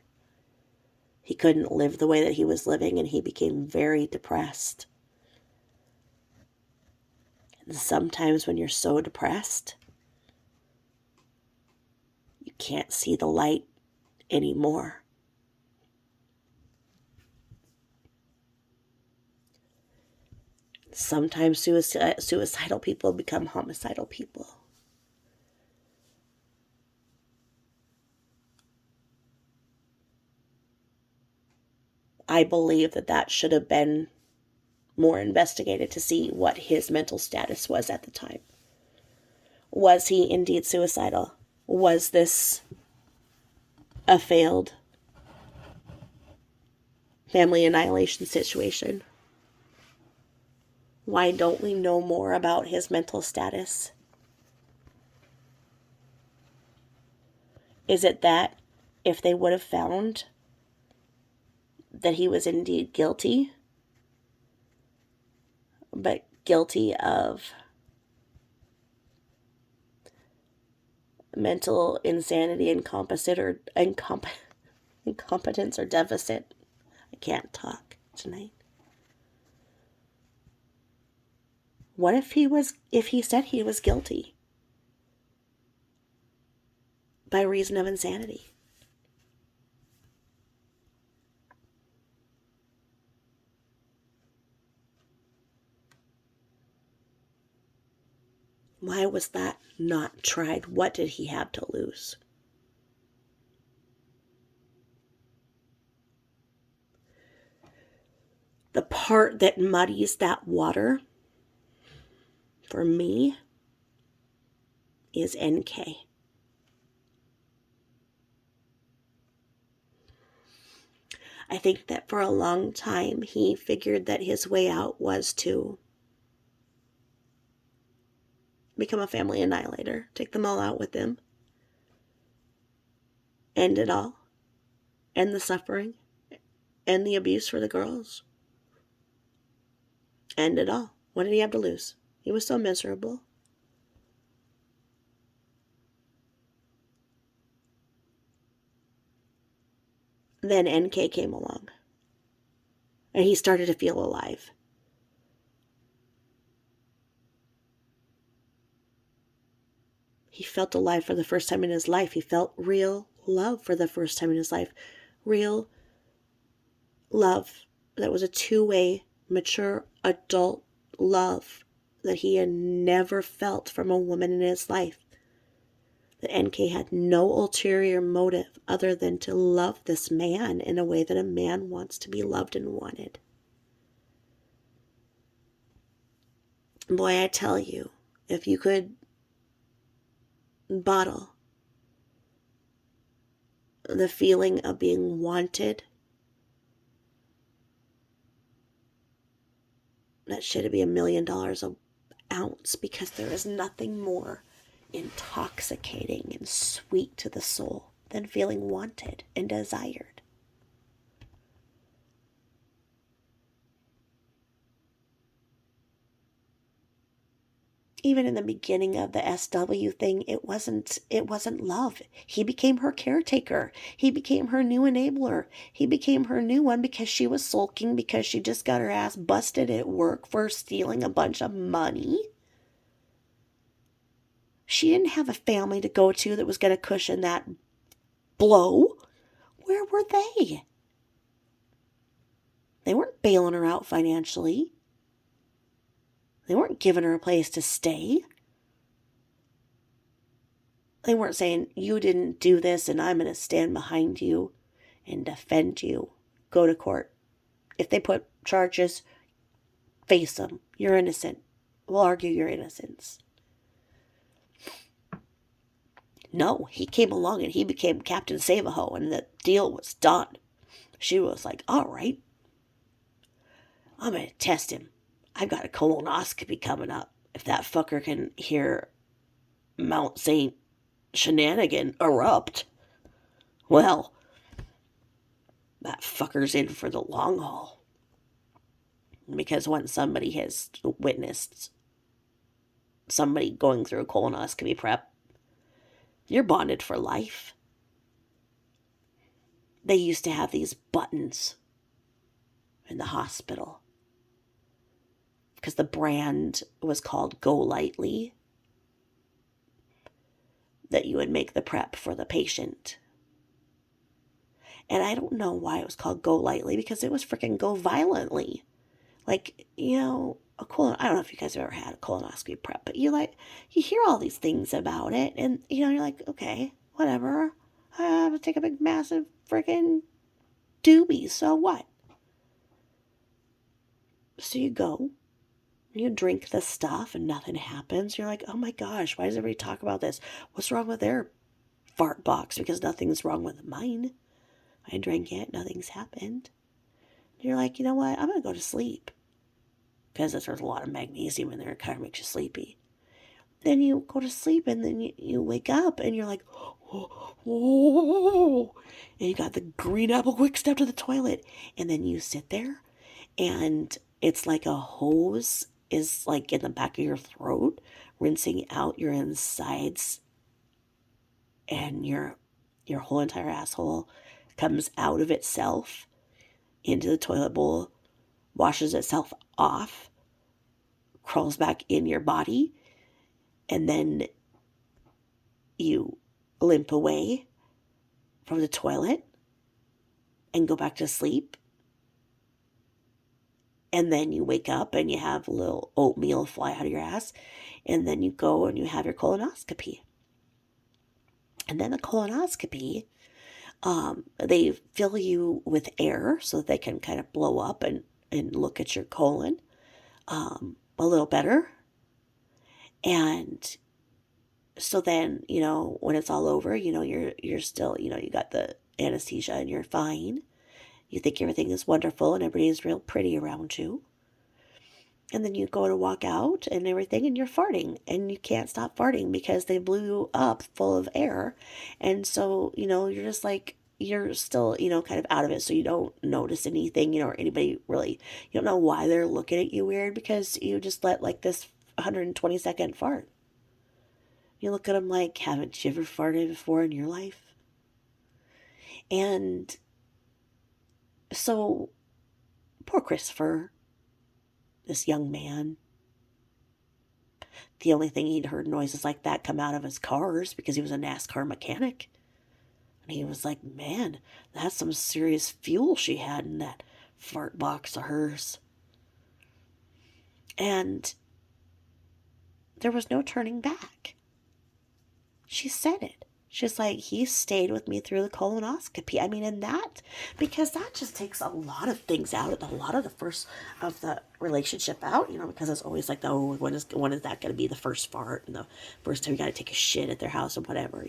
He couldn't live the way that he was living, and he became very depressed. And sometimes when you're so depressed, you can't see the light anymore. Sometimes suicidal people become homicidal people. I believe that should have been more investigated to see what his mental status was at the time. Was he indeed suicidal? Was this a failed family annihilation situation? Why don't we know more about his mental status? Is it that if they would have found that he was indeed guilty, but guilty of mental insanity, incompetence or deficit? I can't talk tonight. What if he said he was guilty by reason of insanity? Why was that not tried? What did he have to lose? The part that muddies that water, for me, is NK. I think that for a long time, he figured that his way out was to become a family annihilator, take them all out with him, end it all, end the suffering, end the abuse for the girls, end it all. What did he have to lose? He was so miserable. Then NK came along, and he started to feel alive. He felt alive for the first time in his life. He felt real love for the first time in his life. Real love that was a two-way, mature, adult love that he had never felt from a woman in his life. That NK had no ulterior motive other than to love this man in a way that a man wants to be loved and wanted. Boy, I tell you, if you could bottle the feeling of being wanted, that should be $1 million an ounce, because there is nothing more intoxicating and sweet to the soul than feeling wanted and desired. even in the beginning of the SW thing, it wasn't love. He became her caretaker. He became her new enabler. He became her new one because she was sulking because she just got her ass busted at work for stealing a bunch of money. She didn't have a family to go to that was going to cushion that blow. Where were they? They weren't bailing her out financially. They weren't giving her a place to stay. They weren't saying, you didn't do this and I'm going to stand behind you and defend you. Go to court. If they put charges, face them. You're innocent. We'll argue your innocence. No, he came along and he became Captain Save-A-Ho and the deal was done. She was like, all right, I'm going to test him. I've got a colonoscopy coming up. If that fucker can hear Mount St. Shenanigan erupt, well, that fucker's in for the long haul. Because once somebody has witnessed somebody going through a colonoscopy prep, you're bonded for life. They used to have these buttons in the hospital because the brand was called Go Lightly, that you would make the prep for the patient. And I don't know why it was called Go Lightly, because it was freaking Go Violently. Like, I don't know if you guys have ever had a colonoscopy prep, but you hear all these things about it, and, you're like, okay, whatever. I have to take a big, massive freaking doobie, so what? So you go, you drink this stuff, and nothing happens. You're like, oh my gosh, why does everybody talk about this? What's wrong with their fart box? Because nothing's wrong with mine. I drank it, nothing's happened. You're like, you know what? I'm going to go to sleep. Because there's a lot of magnesium in there. It kind of makes you sleepy. Then you go to sleep and then you wake up and you're like, oh, and you got the green apple quick step to the toilet. And then you sit there and it's like a hose is like in the back of your throat, rinsing out your insides, and your whole entire asshole comes out of itself into the toilet bowl, washes itself off, crawls back in your body, and then you limp away from the toilet and go back to sleep. And then you wake up and you have a little oatmeal fly out of your ass, and then you go and you have your colonoscopy. And then the colonoscopy, they fill you with air so that they can kind of blow up and look at your colon a little better. And so then, when it's all over, you're still, you got the anesthesia and you're fine. You think everything is wonderful and everybody is real pretty around you. And then you go to walk out and everything and you're farting and you can't stop farting because they blew you up full of air. And so, you're just like, you're still, kind of out of it. So you don't notice anything, or anybody really, you don't know why they're looking at you weird because you just let like this 120-second fart. You look at them like, haven't you ever farted before in your life? And so, poor Christopher, this young man, the only thing he'd heard noises like that come out of his cars because he was a NASCAR mechanic. And he was like, man, that's some serious fuel she had in that fart box of hers. And there was no turning back. She said it. She's like, he stayed with me through the colonoscopy. I mean, and that, because that just takes a lot of things out, a lot of the first of the relationship out, because it's always like, oh, when is that going to be the first fart and the first time you got to take a shit at their house or whatever,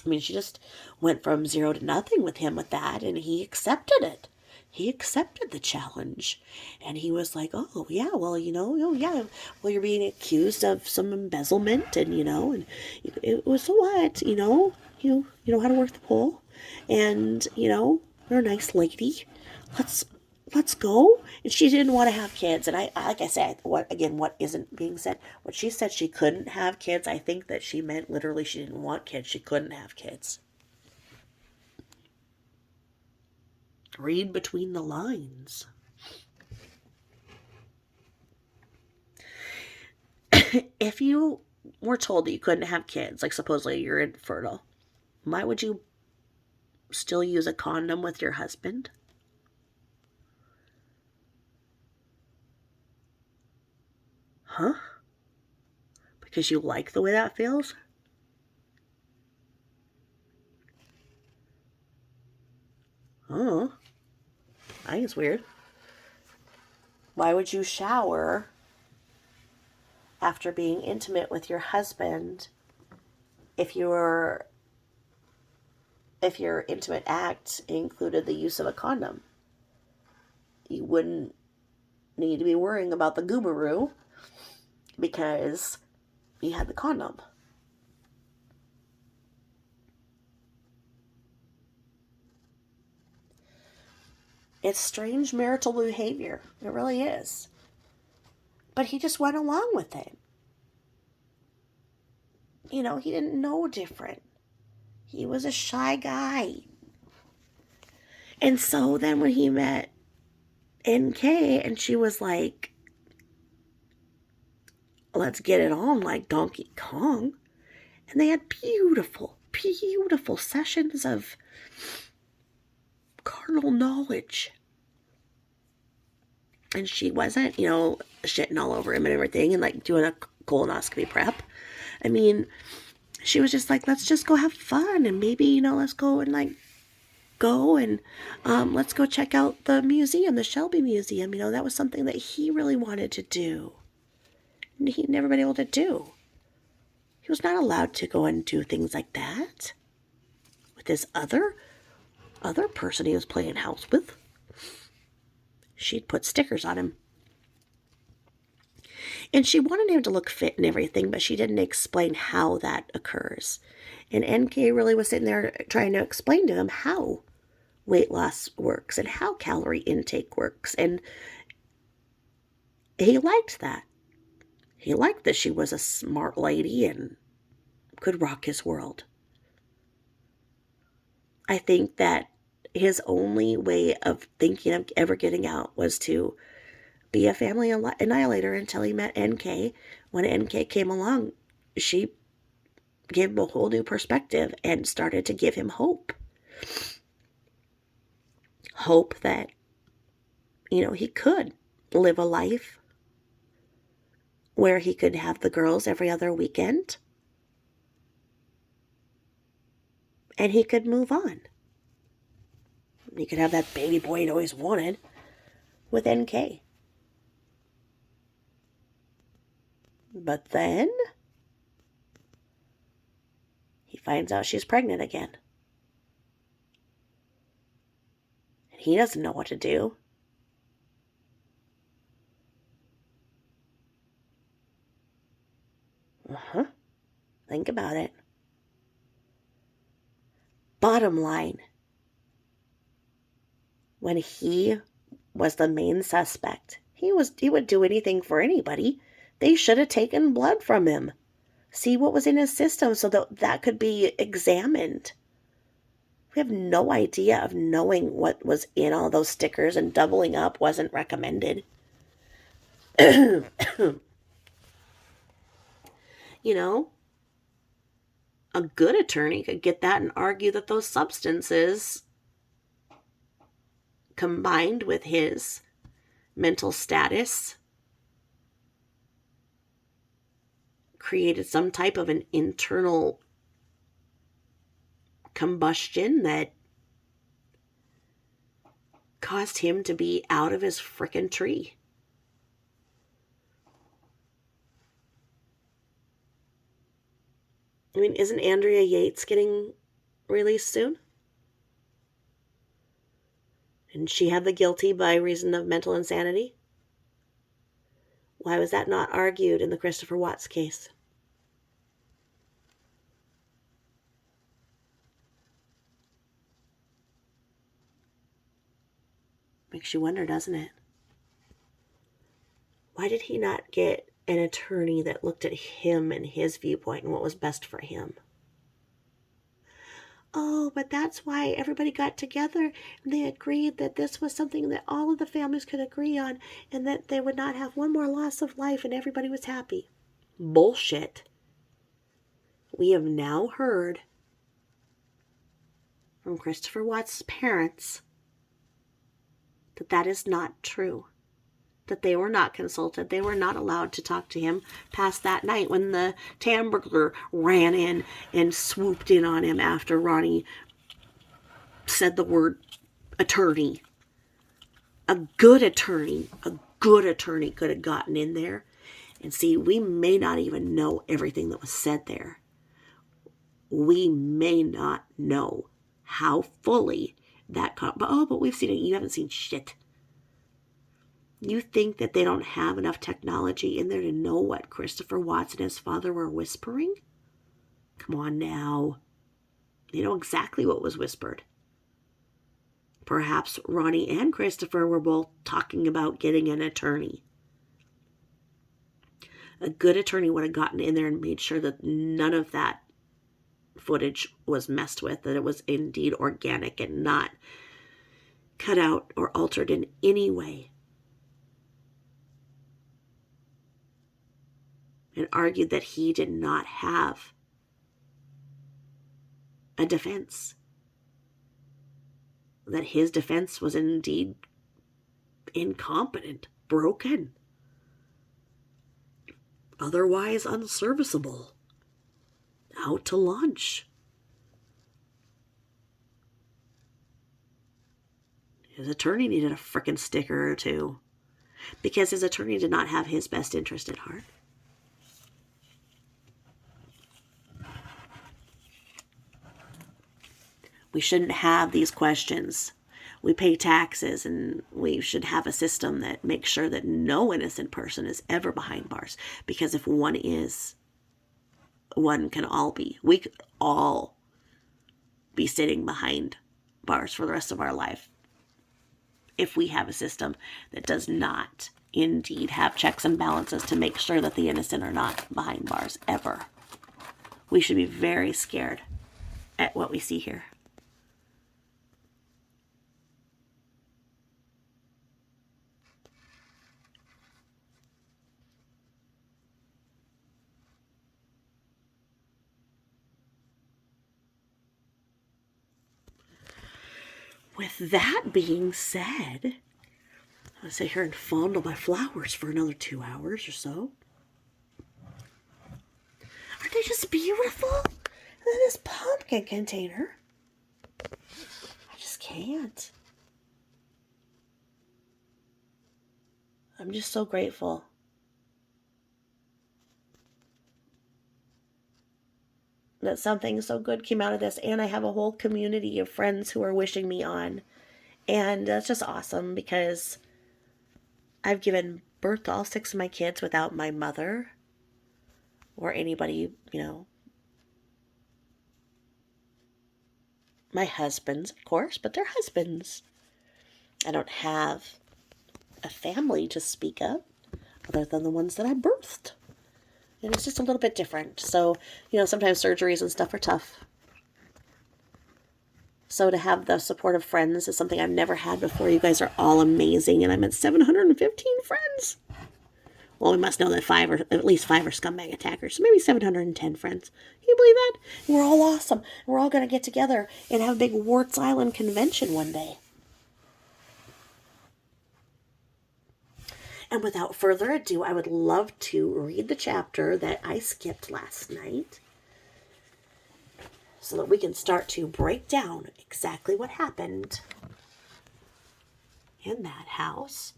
I mean, she just went from 0 to nothing with him with that, and he accepted it. He accepted the challenge, and he was like, oh, yeah, well, yeah, well, you're being accused of some embezzlement, and, and it was so what, you know how to work the pole, and, you're a nice lady, let's go, And she didn't want to have kids. And like I said, what isn't being said? When she said she couldn't have kids, I think that she meant literally she didn't want kids. She couldn't have kids. Read between the lines. If you were told that you couldn't have kids, like supposedly you're infertile, why would you still use a condom with your husband? Huh? Because you like the way that feels? Oh, I think it's weird. Why would you shower after being intimate with your husband if your intimate act included the use of a condom? You wouldn't need to be worrying about the goobaroo because you had the condom. It's strange marital behavior. It really is. But he just went along with it. He didn't know different. He was a shy guy. And so then when he met NK and she was like, let's get it on like Donkey Kong. And they had beautiful, beautiful sessions of carnal knowledge. And she wasn't, shitting all over him and everything and like doing a colonoscopy prep. I mean, she was just like, let's just go have fun and maybe, let's go and let's go check out the museum, the Shelby Museum. That was something that he really wanted to do. And he'd never been able to do. He was not allowed to go and do things like that with this other person he was playing house with. She'd put stickers on him. And she wanted him to look fit and everything, but she didn't explain how that occurs. And NK really was sitting there trying to explain to him how weight loss works and how calorie intake works. And he liked that. He liked that she was a smart lady and could rock his world. I think that his only way of thinking of ever getting out was to be a family annihilator until he met NK. When NK came along, she gave him a whole new perspective and started to give him hope. Hope that, he could live a life where he could have the girls every other weekend and he could move on. He could have that baby boy he'd always wanted with NK. But then he finds out she's pregnant again. And he doesn't know what to do. Think about it. Bottom line, when he was the main suspect, he would do anything for anybody. They should have taken blood from him. See what was in his system so that could be examined. We have no idea of knowing what was in all those stickers, and doubling up wasn't recommended. A good attorney could get that and argue that those substances, combined with his mental status, created some type of an internal combustion that caused him to be out of his frickin' tree. I mean, isn't Andrea Yates getting released soon? And she had the guilty by reason of mental insanity? Why was that not argued in the Christopher Watts case? Makes you wonder, doesn't it? Why did he not get an attorney that looked at him and his viewpoint and what was best for him? Oh, but that's why everybody got together and they agreed that this was something that all of the families could agree on and that they would not have one more loss of life and everybody was happy. Bullshit. We have now heard from Christopher Watts' parents that that is not true. That they were not consulted. They were not allowed to talk to him past that night when the Tamburglar ran in and swooped in on him after Ronnie said the word attorney. A good attorney could have gotten in there. And see, we may not even know everything that was said there. We may not know how fully that... but we've seen it. You haven't seen shit. You think that they don't have enough technology in there to know what Christopher Watts and his father were whispering? Come on now. They know exactly what was whispered. Perhaps Ronnie and Christopher were both talking about getting an attorney. A good attorney would have gotten in there and made sure that none of that footage was messed with, that it was indeed organic and not cut out or altered in any way. And argued that he did not have a defense. That his defense was indeed incompetent, broken, otherwise unserviceable, out to lunch. His attorney needed a frickin' sticker or two, because his attorney did not have his best interest at heart. We shouldn't have these questions. We pay taxes, and we should have a system that makes sure that no innocent person is ever behind bars. Because if one is, one can all be. We could all be sitting behind bars for the rest of our life if we have a system that does not indeed have checks and balances to make sure that the innocent are not behind bars ever. We should be very scared at what we see here. With that being said, I'm going to sit here and fondle my flowers for another 2 hours or so. Aren't they just beautiful? And then this pumpkin container. I just can't. I'm just so grateful. That something so good came out of this, and I have a whole community of friends who are wishing me on, and that's just awesome because I've given birth to all 6 of my kids without my mother or anybody, my husbands, of course, but they're husbands. I don't have a family to speak of other than the ones that I birthed. And it's just a little bit different. So, sometimes surgeries and stuff are tough. So to have the support of friends is something I've never had before. You guys are all amazing. And I'm at 715 friends. Well, we must know that at least 5 are scumbag attackers. So maybe 710 friends. Can you believe that? And we're all awesome. We're all going to get together and have a big Warts Island convention one day. And without further ado, I would love to read the chapter that I skipped last night so that we can start to break down exactly what happened in that house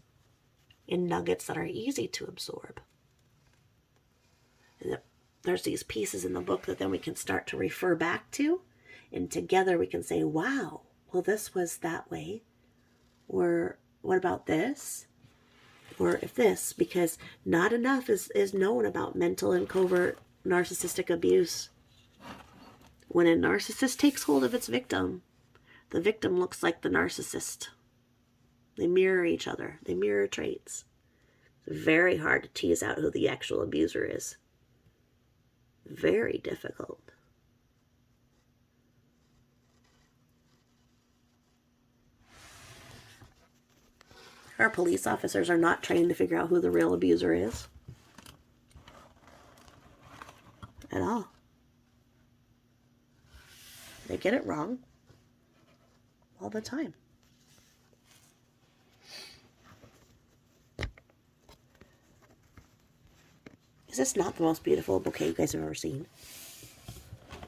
in nuggets that are easy to absorb. And there's these pieces in the book that then we can start to refer back to, and together we can say, wow, well, this was that way. Or what about this? Or if this, because not enough is known about mental and covert narcissistic abuse. When a narcissist takes hold of its victim, the victim looks like the narcissist. They mirror each other. They mirror traits. Very hard to tease out who the actual abuser is. Very difficult. Our police officers are not trained to figure out who the real abuser is. At all. They get it wrong. All the time. Is this not the most beautiful bouquet you guys have ever seen?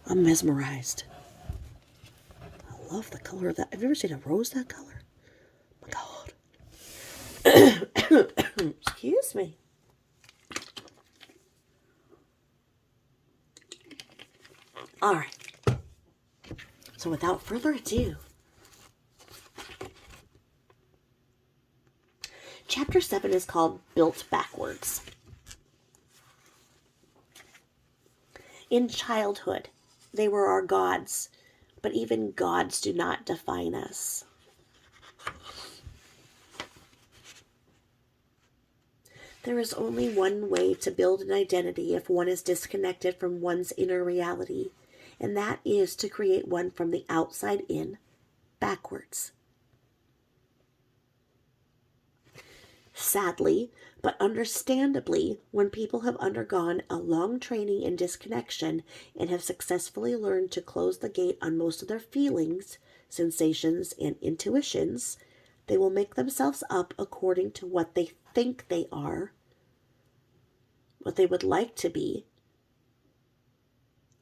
I'm mesmerized. I love the color of that. Have you ever seen a rose that color? Oh my God. Excuse me. All right. So without further ado, Chapter 7 is called Built Backwards. In childhood, they were our gods, but even gods do not define us. There is only one way to build an identity if one is disconnected from one's inner reality, and that is to create one from the outside in, backwards. Sadly, but understandably, when people have undergone a long training in disconnection and have successfully learned to close the gate on most of their feelings, sensations, and intuitions, they will make themselves up according to what they think they are, what they would like to be,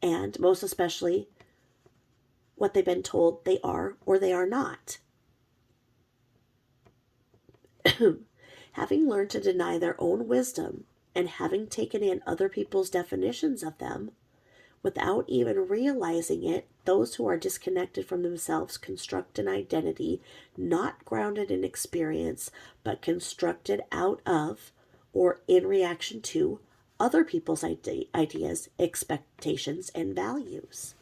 and most especially, what they've been told they are or they are not. Having learned to deny their own wisdom and having taken in other people's definitions of them, without even realizing it, those who are disconnected from themselves construct an identity not grounded in experience, but constructed out of or in reaction to other people's ideas, expectations, and values.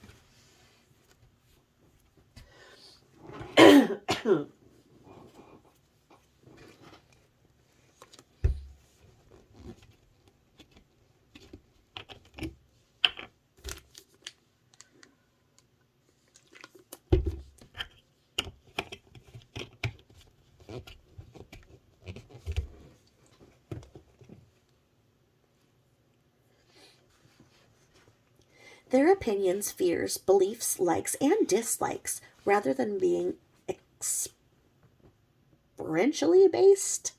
Their opinions, fears, beliefs, likes, and dislikes, rather than being experientially based,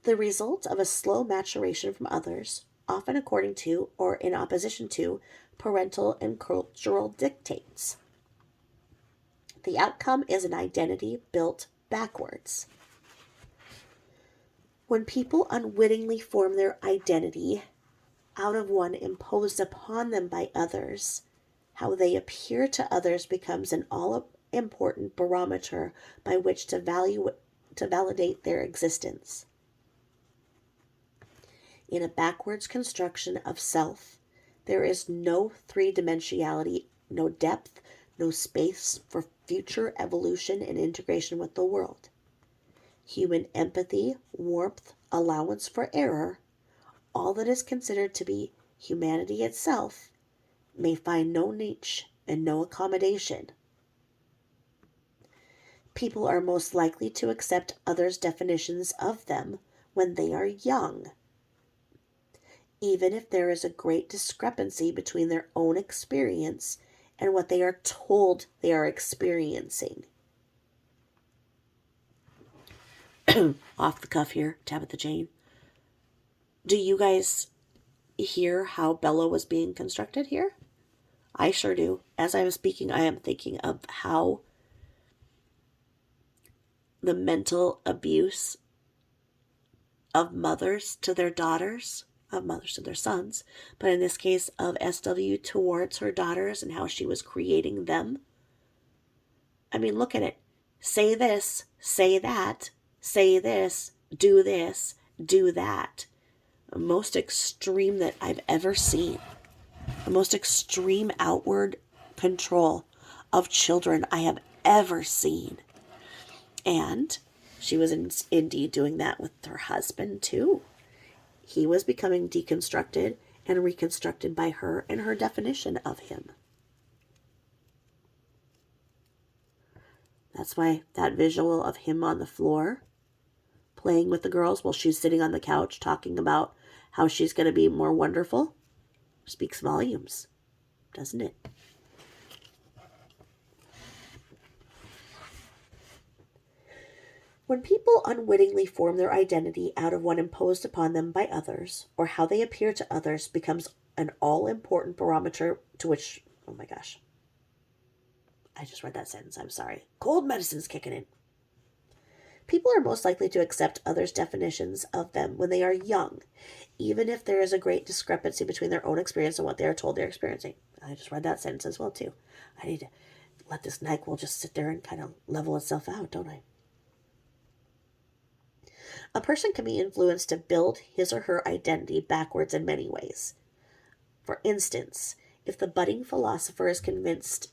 the result of a slow maturation from others, often according to or in opposition to parental and cultural dictates. The outcome is an identity built backwards. When people unwittingly form their identity out of one imposed upon them by others, how they appear to others becomes an all-important barometer by which to validate their existence. In a backwards construction of self, there is no three-dimensionality, no depth, no space for future evolution and integration with the world. Human empathy, warmth, allowance for error, all that is considered to be humanity itself, may find no niche and no accommodation. People are most likely to accept others' definitions of them when they are young, even if there is a great discrepancy between their own experience and what they are told they are experiencing. Off the cuff here, Tabitha Jane. Do you guys hear how Bella was being constructed here? I sure do. As I was speaking, I am thinking of how the mental abuse of mothers to their daughters, of mothers to their sons, but in this case of SW towards her daughters and how she was creating them. I mean, look at it. Say this, say that, say this, do that. The most extreme that I've ever seen. The most extreme outward control of children I have ever seen. And She was indeed doing that with her husband, too. He was becoming deconstructed and reconstructed by her and her definition of him. That's why that visual of him on the floor playing with the girls while she's sitting on the couch talking about how she's going to be more wonderful speaks volumes, doesn't it? When people unwittingly form their identity out of one imposed upon them by others, or how they appear to others becomes an all-important barometer to which, oh my gosh, I just read that sentence, I'm sorry. Cold medicine's kicking in. People are most likely to accept others' definitions of them when they are young, even if there is a great discrepancy between their own experience and what they are told they're experiencing. I just read that sentence as well, too. I need to let this NyQuil just sit there and kind of level itself out, don't I? A person can be influenced to build his or her identity backwards in many ways. For instance, if the budding philosopher is convinced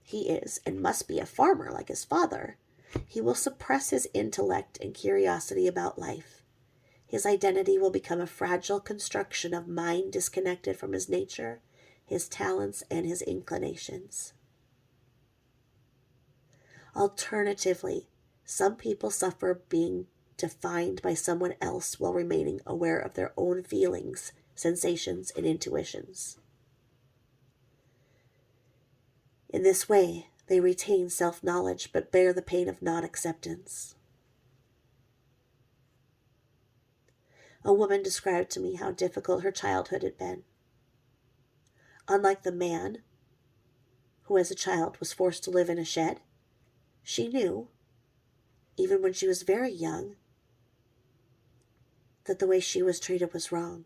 he is and must be a farmer like his father, he will suppress his intellect and curiosity about life. His identity will become a fragile construction of mind disconnected from his nature, his talents, and his inclinations. Alternatively, some people suffer being defined by someone else while remaining aware of their own feelings, sensations, and intuitions. In this way, they retain self-knowledge but bear the pain of non-acceptance. A woman described to me how difficult her childhood had been. Unlike the man who as a child was forced to live in a shed, she knew, even when she was very young, that the way she was treated was wrong.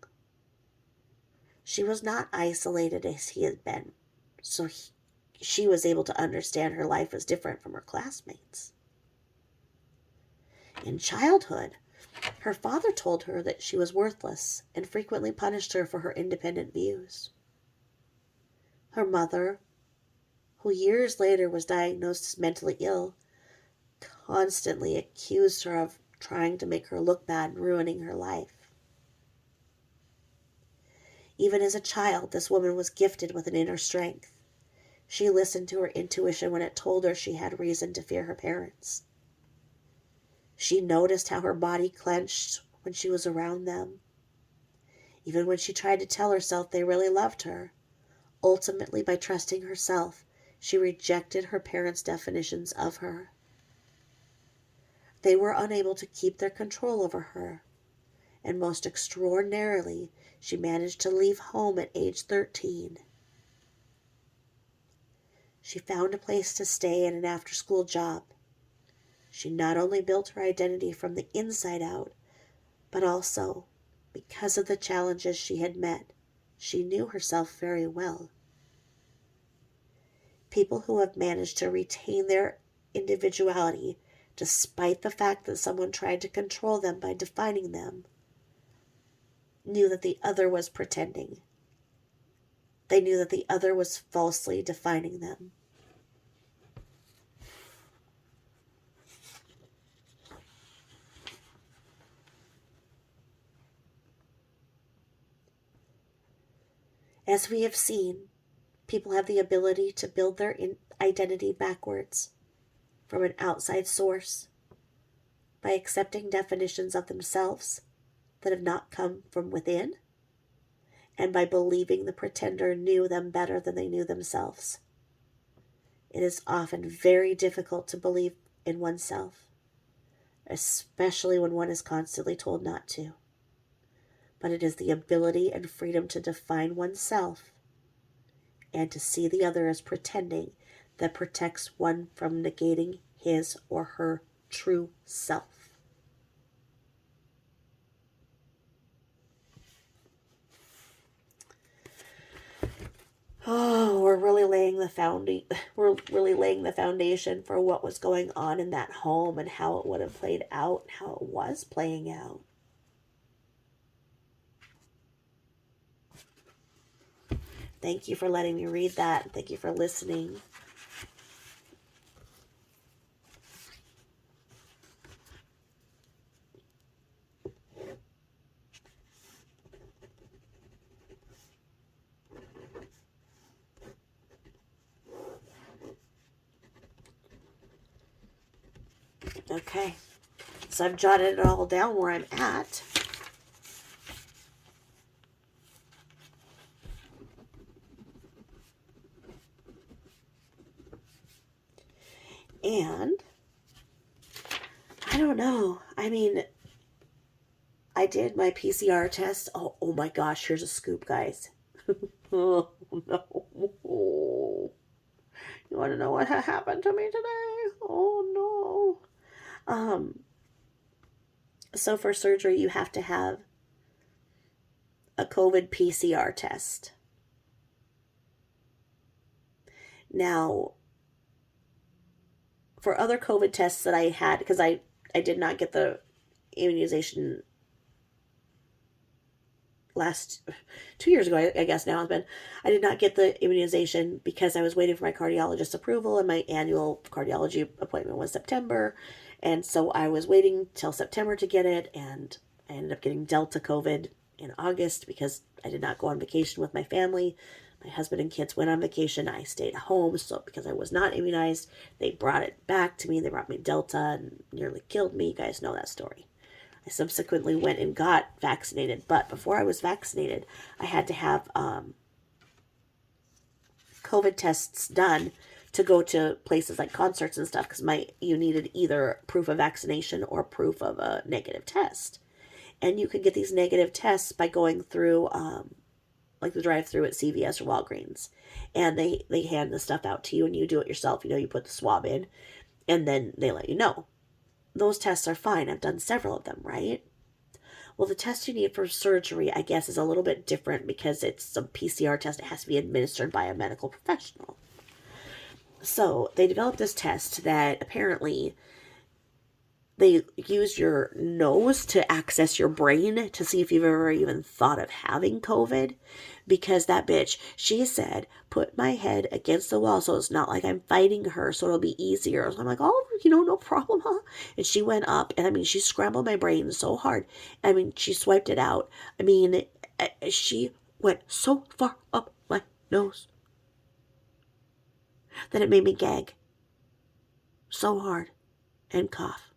She was not isolated as he had been, so she was able to understand her life was different from her classmates. In childhood, her father told her that she was worthless and frequently punished her for her independent views. Her mother, who years later was diagnosed as mentally ill, constantly accused her of trying to make her look bad and ruining her life. Even as a child, this woman was gifted with an inner strength. She listened to her intuition when it told her she had reason to fear her parents. She noticed how her body clenched when she was around them. Even when she tried to tell herself they really loved her, ultimately by trusting herself, she rejected her parents' definitions of her. They were unable to keep their control over her, and most extraordinarily, she managed to leave home at age 13. She found a place to stay and an after-school job. She not only built her identity from the inside out, but also, because of the challenges she had met, she knew herself very well. People who have managed to retain their individuality, despite the fact that someone tried to control them by defining them, knew that the other was pretending. They knew that the other was falsely defining them. As we have seen, people have the ability to build their identity backwards from an outside source by accepting definitions of themselves that have not come from within, and by believing the pretender knew them better than they knew themselves. It is often very difficult to believe in oneself, especially when one is constantly told not to. But it is the ability and freedom to define oneself and to see the other as pretending that protects one from negating his or her true self. Oh, we're really laying the foundation for what was going on in that home and how it would have played out and how it was playing out. Thank you for letting me read that. Thank you for listening. Okay. So I've jotted it all down where I'm at. And I don't know. I mean, I did my PCR test. Oh my gosh, here's a scoop, guys. Oh no. You want to know what happened to me today? Oh no. So for surgery, you have to have a COVID PCR test. Now, for other COVID tests that I had, because I did not get the immunization last 2 years ago, I guess now it's been. I did not get the immunization because I was waiting for my cardiologist's approval, and my annual cardiology appointment was September, and so I was waiting till September to get it, and I ended up getting Delta COVID in August because I did not go on vacation with my family. My husband and kids went on vacation. I stayed home, so because I was not immunized, they brought it back to me. They brought me Delta and nearly killed me. You guys know that story. I subsequently went and got vaccinated, but before I was vaccinated, I had to have COVID tests done to go to places like concerts and stuff because you needed either proof of vaccination or proof of a negative test. And you could get these negative tests by going through like the drive-through at CVS or Walgreens, and they hand the stuff out to you and you do it yourself. You put the swab in and then they let you know. Those tests are fine. I've done several of them, right? Well, the test you need for surgery, I guess, is a little bit different because it's a PCR test. It has to be administered by a medical professional. So they developed this test that apparently they use your nose to access your brain to see if you've ever even thought of having COVID. Because that bitch, she said, put my head against the wall so it's not like I'm fighting her, so it'll be easier. So I'm like, oh, no problem, huh? And she went up, and I mean, she scrambled my brain so hard. I mean, she swiped it out. I mean, she went so far up my nose that it made me gag so hard and cough.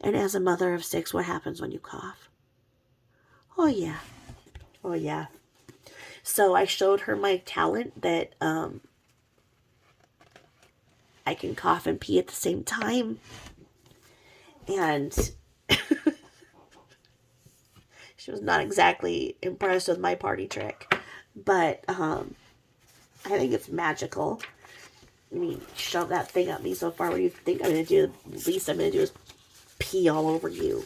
And as a mother of 6, what happens when you cough? Oh, yeah. Oh, yeah. So I showed her my talent that I can cough and pee at the same time. And she was not exactly impressed with my party trick. But I think it's magical. I mean, shove that thing at me so far. What do you think I'm going to do? The least I'm going to do is pee all over you.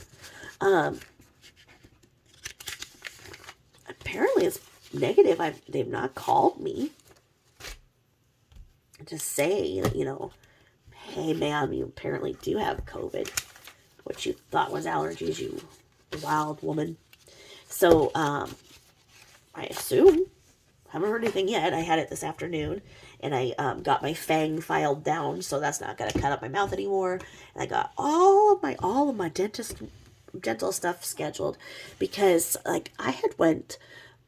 Apparently it's negative. They've not called me to say that, hey ma'am, you apparently do have COVID. What you thought was allergies, you wild woman. So, I assume, haven't heard anything yet. I had it this afternoon, and I got my fang filed down, so that's not gonna cut up my mouth anymore. And I got all of my dental stuff scheduled because like I had went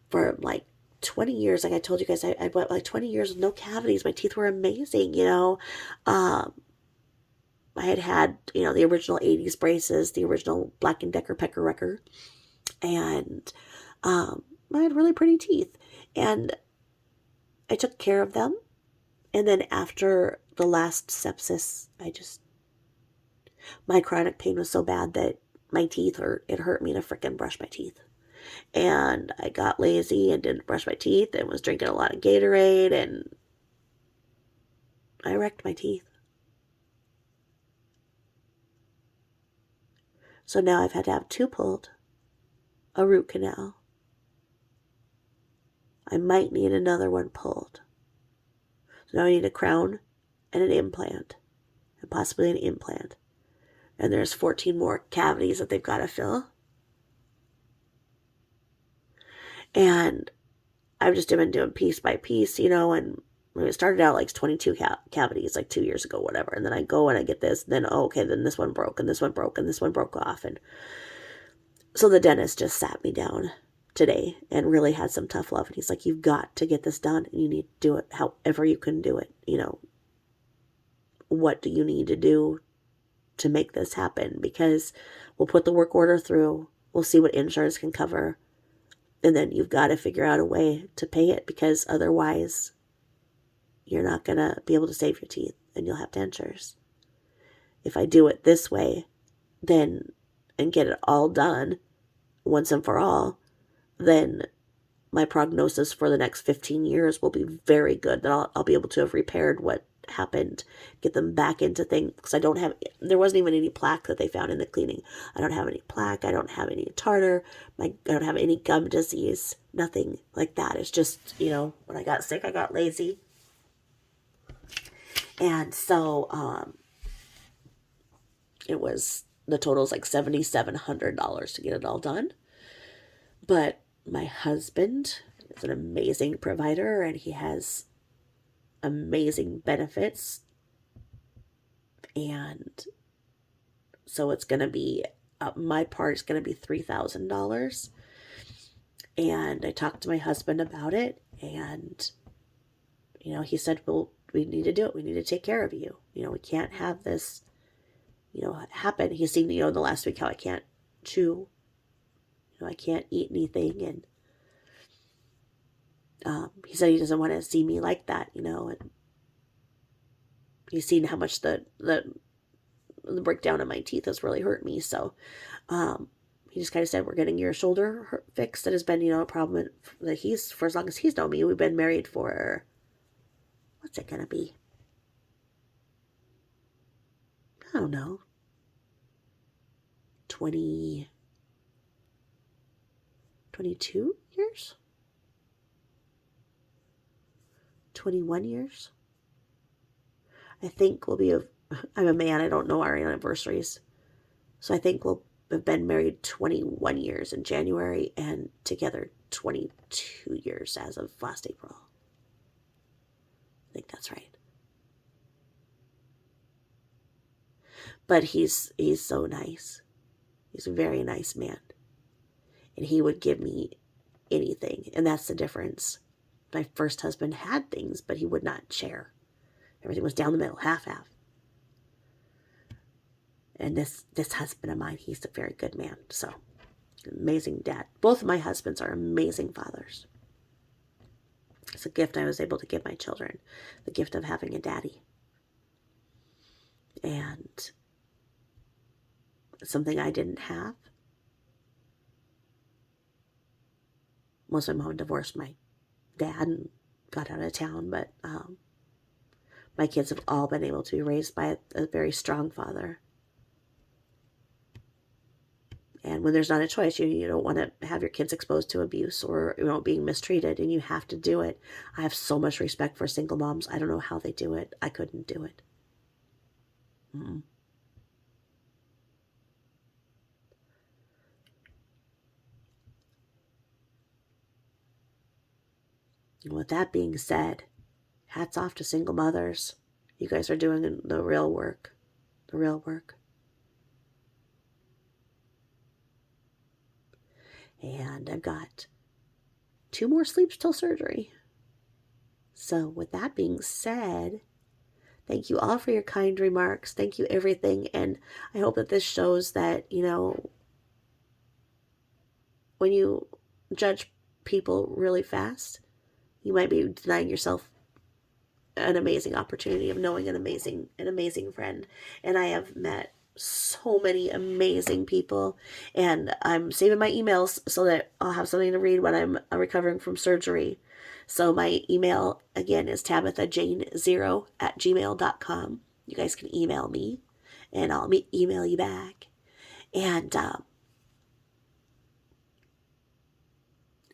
for like 20 years. Like I told you guys, I went like 20 years with no cavities. My teeth were amazing, I had the original 80s braces, the original Black & Decker Pecker Wrecker, and I had really pretty teeth, and I took care of them. And then after the last sepsis, my chronic pain was so bad that my teeth hurt. It hurt me to frickin' brush my teeth. And I got lazy and didn't brush my teeth and was drinking a lot of Gatorade, and I wrecked my teeth. So now I've had to have 2 pulled, a root canal. I might need another one pulled. So now I need a crown and an implant, and possibly an implant. And there's 14 more cavities that they've got to fill. And I've just been doing piece by piece, and it started out like 22 cavities like 2 years ago, whatever. And then I go and I get this, then, okay, then this one broke, and this one broke, and this one broke off. And so the dentist just sat me down today and really had some tough love. And he's like, you've got to get this done, and you need to do it however you can do it. What do you need to do to make this happen, because we'll put the work order through. We'll see what insurance can cover. And then you've got to figure out a way to pay it, because otherwise you're not going to be able to save your teeth and you'll have dentures. If I do it this way, then, and get it all done once and for all, then my prognosis for the next 15 years will be very good. That I'll be able to have repaired what happened, get them back into things, because there wasn't even any plaque that they found in the cleaning. I don't have any plaque. I don't have any tartar. I don't have any gum disease. Nothing like that. It's just, when I got sick, I got lazy. And so, the total is like $7,700 to get it all done. But my husband is an amazing provider, and he has amazing benefits. And so it's going to be, my part is going to be $3,000. And I talked to my husband about it, and, he said, well, we need to do it. We need to take care of you. We can't have this, happen. He's seen, in the last week how I can't chew. I can't eat anything. And he said he doesn't want to see me like that, and he's seen how much the breakdown in my teeth has really hurt me. So he just kind of said, we're getting your shoulder fixed. That has been, a problem that for as long as he's known me. We've been married for, what's it going to be? I don't know. 22 years? 21 years? I think I'm a man, I don't know our anniversaries. So I think we'll have been married 21 years in January, and together 22 years as of last April. I think that's right. But he's so nice. He's a very nice man. And he would give me anything. And that's the difference. My first husband had things, but he would not share. Everything was down the middle, half-half. And this husband of mine, he's a very good man. So, amazing dad. Both of my husbands are amazing fathers. It's a gift I was able to give my children. The gift of having a daddy. And something I didn't have. Once my mom divorced my dad and got out of town, but my kids have all been able to be raised by a very strong father. And when there's not a choice, you don't want to have your kids exposed to abuse or being mistreated, and you have to do it. I have so much respect for single moms. I don't know how they do it. I couldn't do it. Mm-mm. And with that being said, hats off to single mothers. You guys are doing the real work. The real work. And I've got 2 more sleeps till surgery. So with that being said, thank you all for your kind remarks. Thank you everything. And I hope that this shows that, when you judge people really fast, you might be denying yourself an amazing opportunity of knowing an amazing friend. And I have met so many amazing people, and I'm saving my emails so that I'll have something to read when I'm recovering from surgery. So my email again is tabithajane0@gmail.com. You guys can email me and I'll email you back. And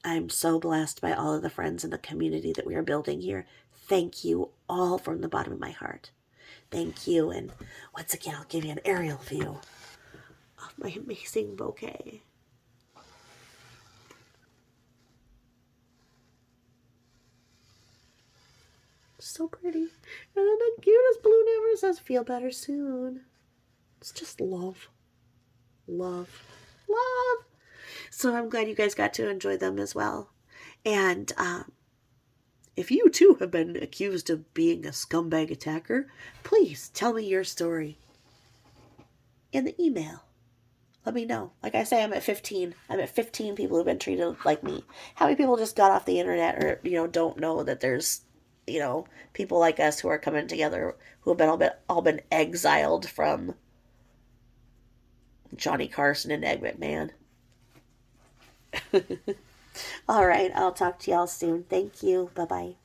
I'm so blessed by all of the friends in the community that we are building here. Thank you all from the bottom of my heart. Thank you. And once again, I'll give you an aerial view of my amazing bouquet. So pretty. And then the cutest balloon ever says, feel better soon. It's just love. Love. Love. So I'm glad you guys got to enjoy them as well. And if you too have been accused of being a scumbag attacker, please tell me your story. in the email. Let me know. Like I say, I'm at 15. I'm at 15 people who've been treated like me. How many people just got off the internet or, don't know that there's, people like us who are coming together who have been all been exiled from Johnny Carson and Ed McMahon. All right. I'll talk to y'all soon. Thank you. Bye-bye.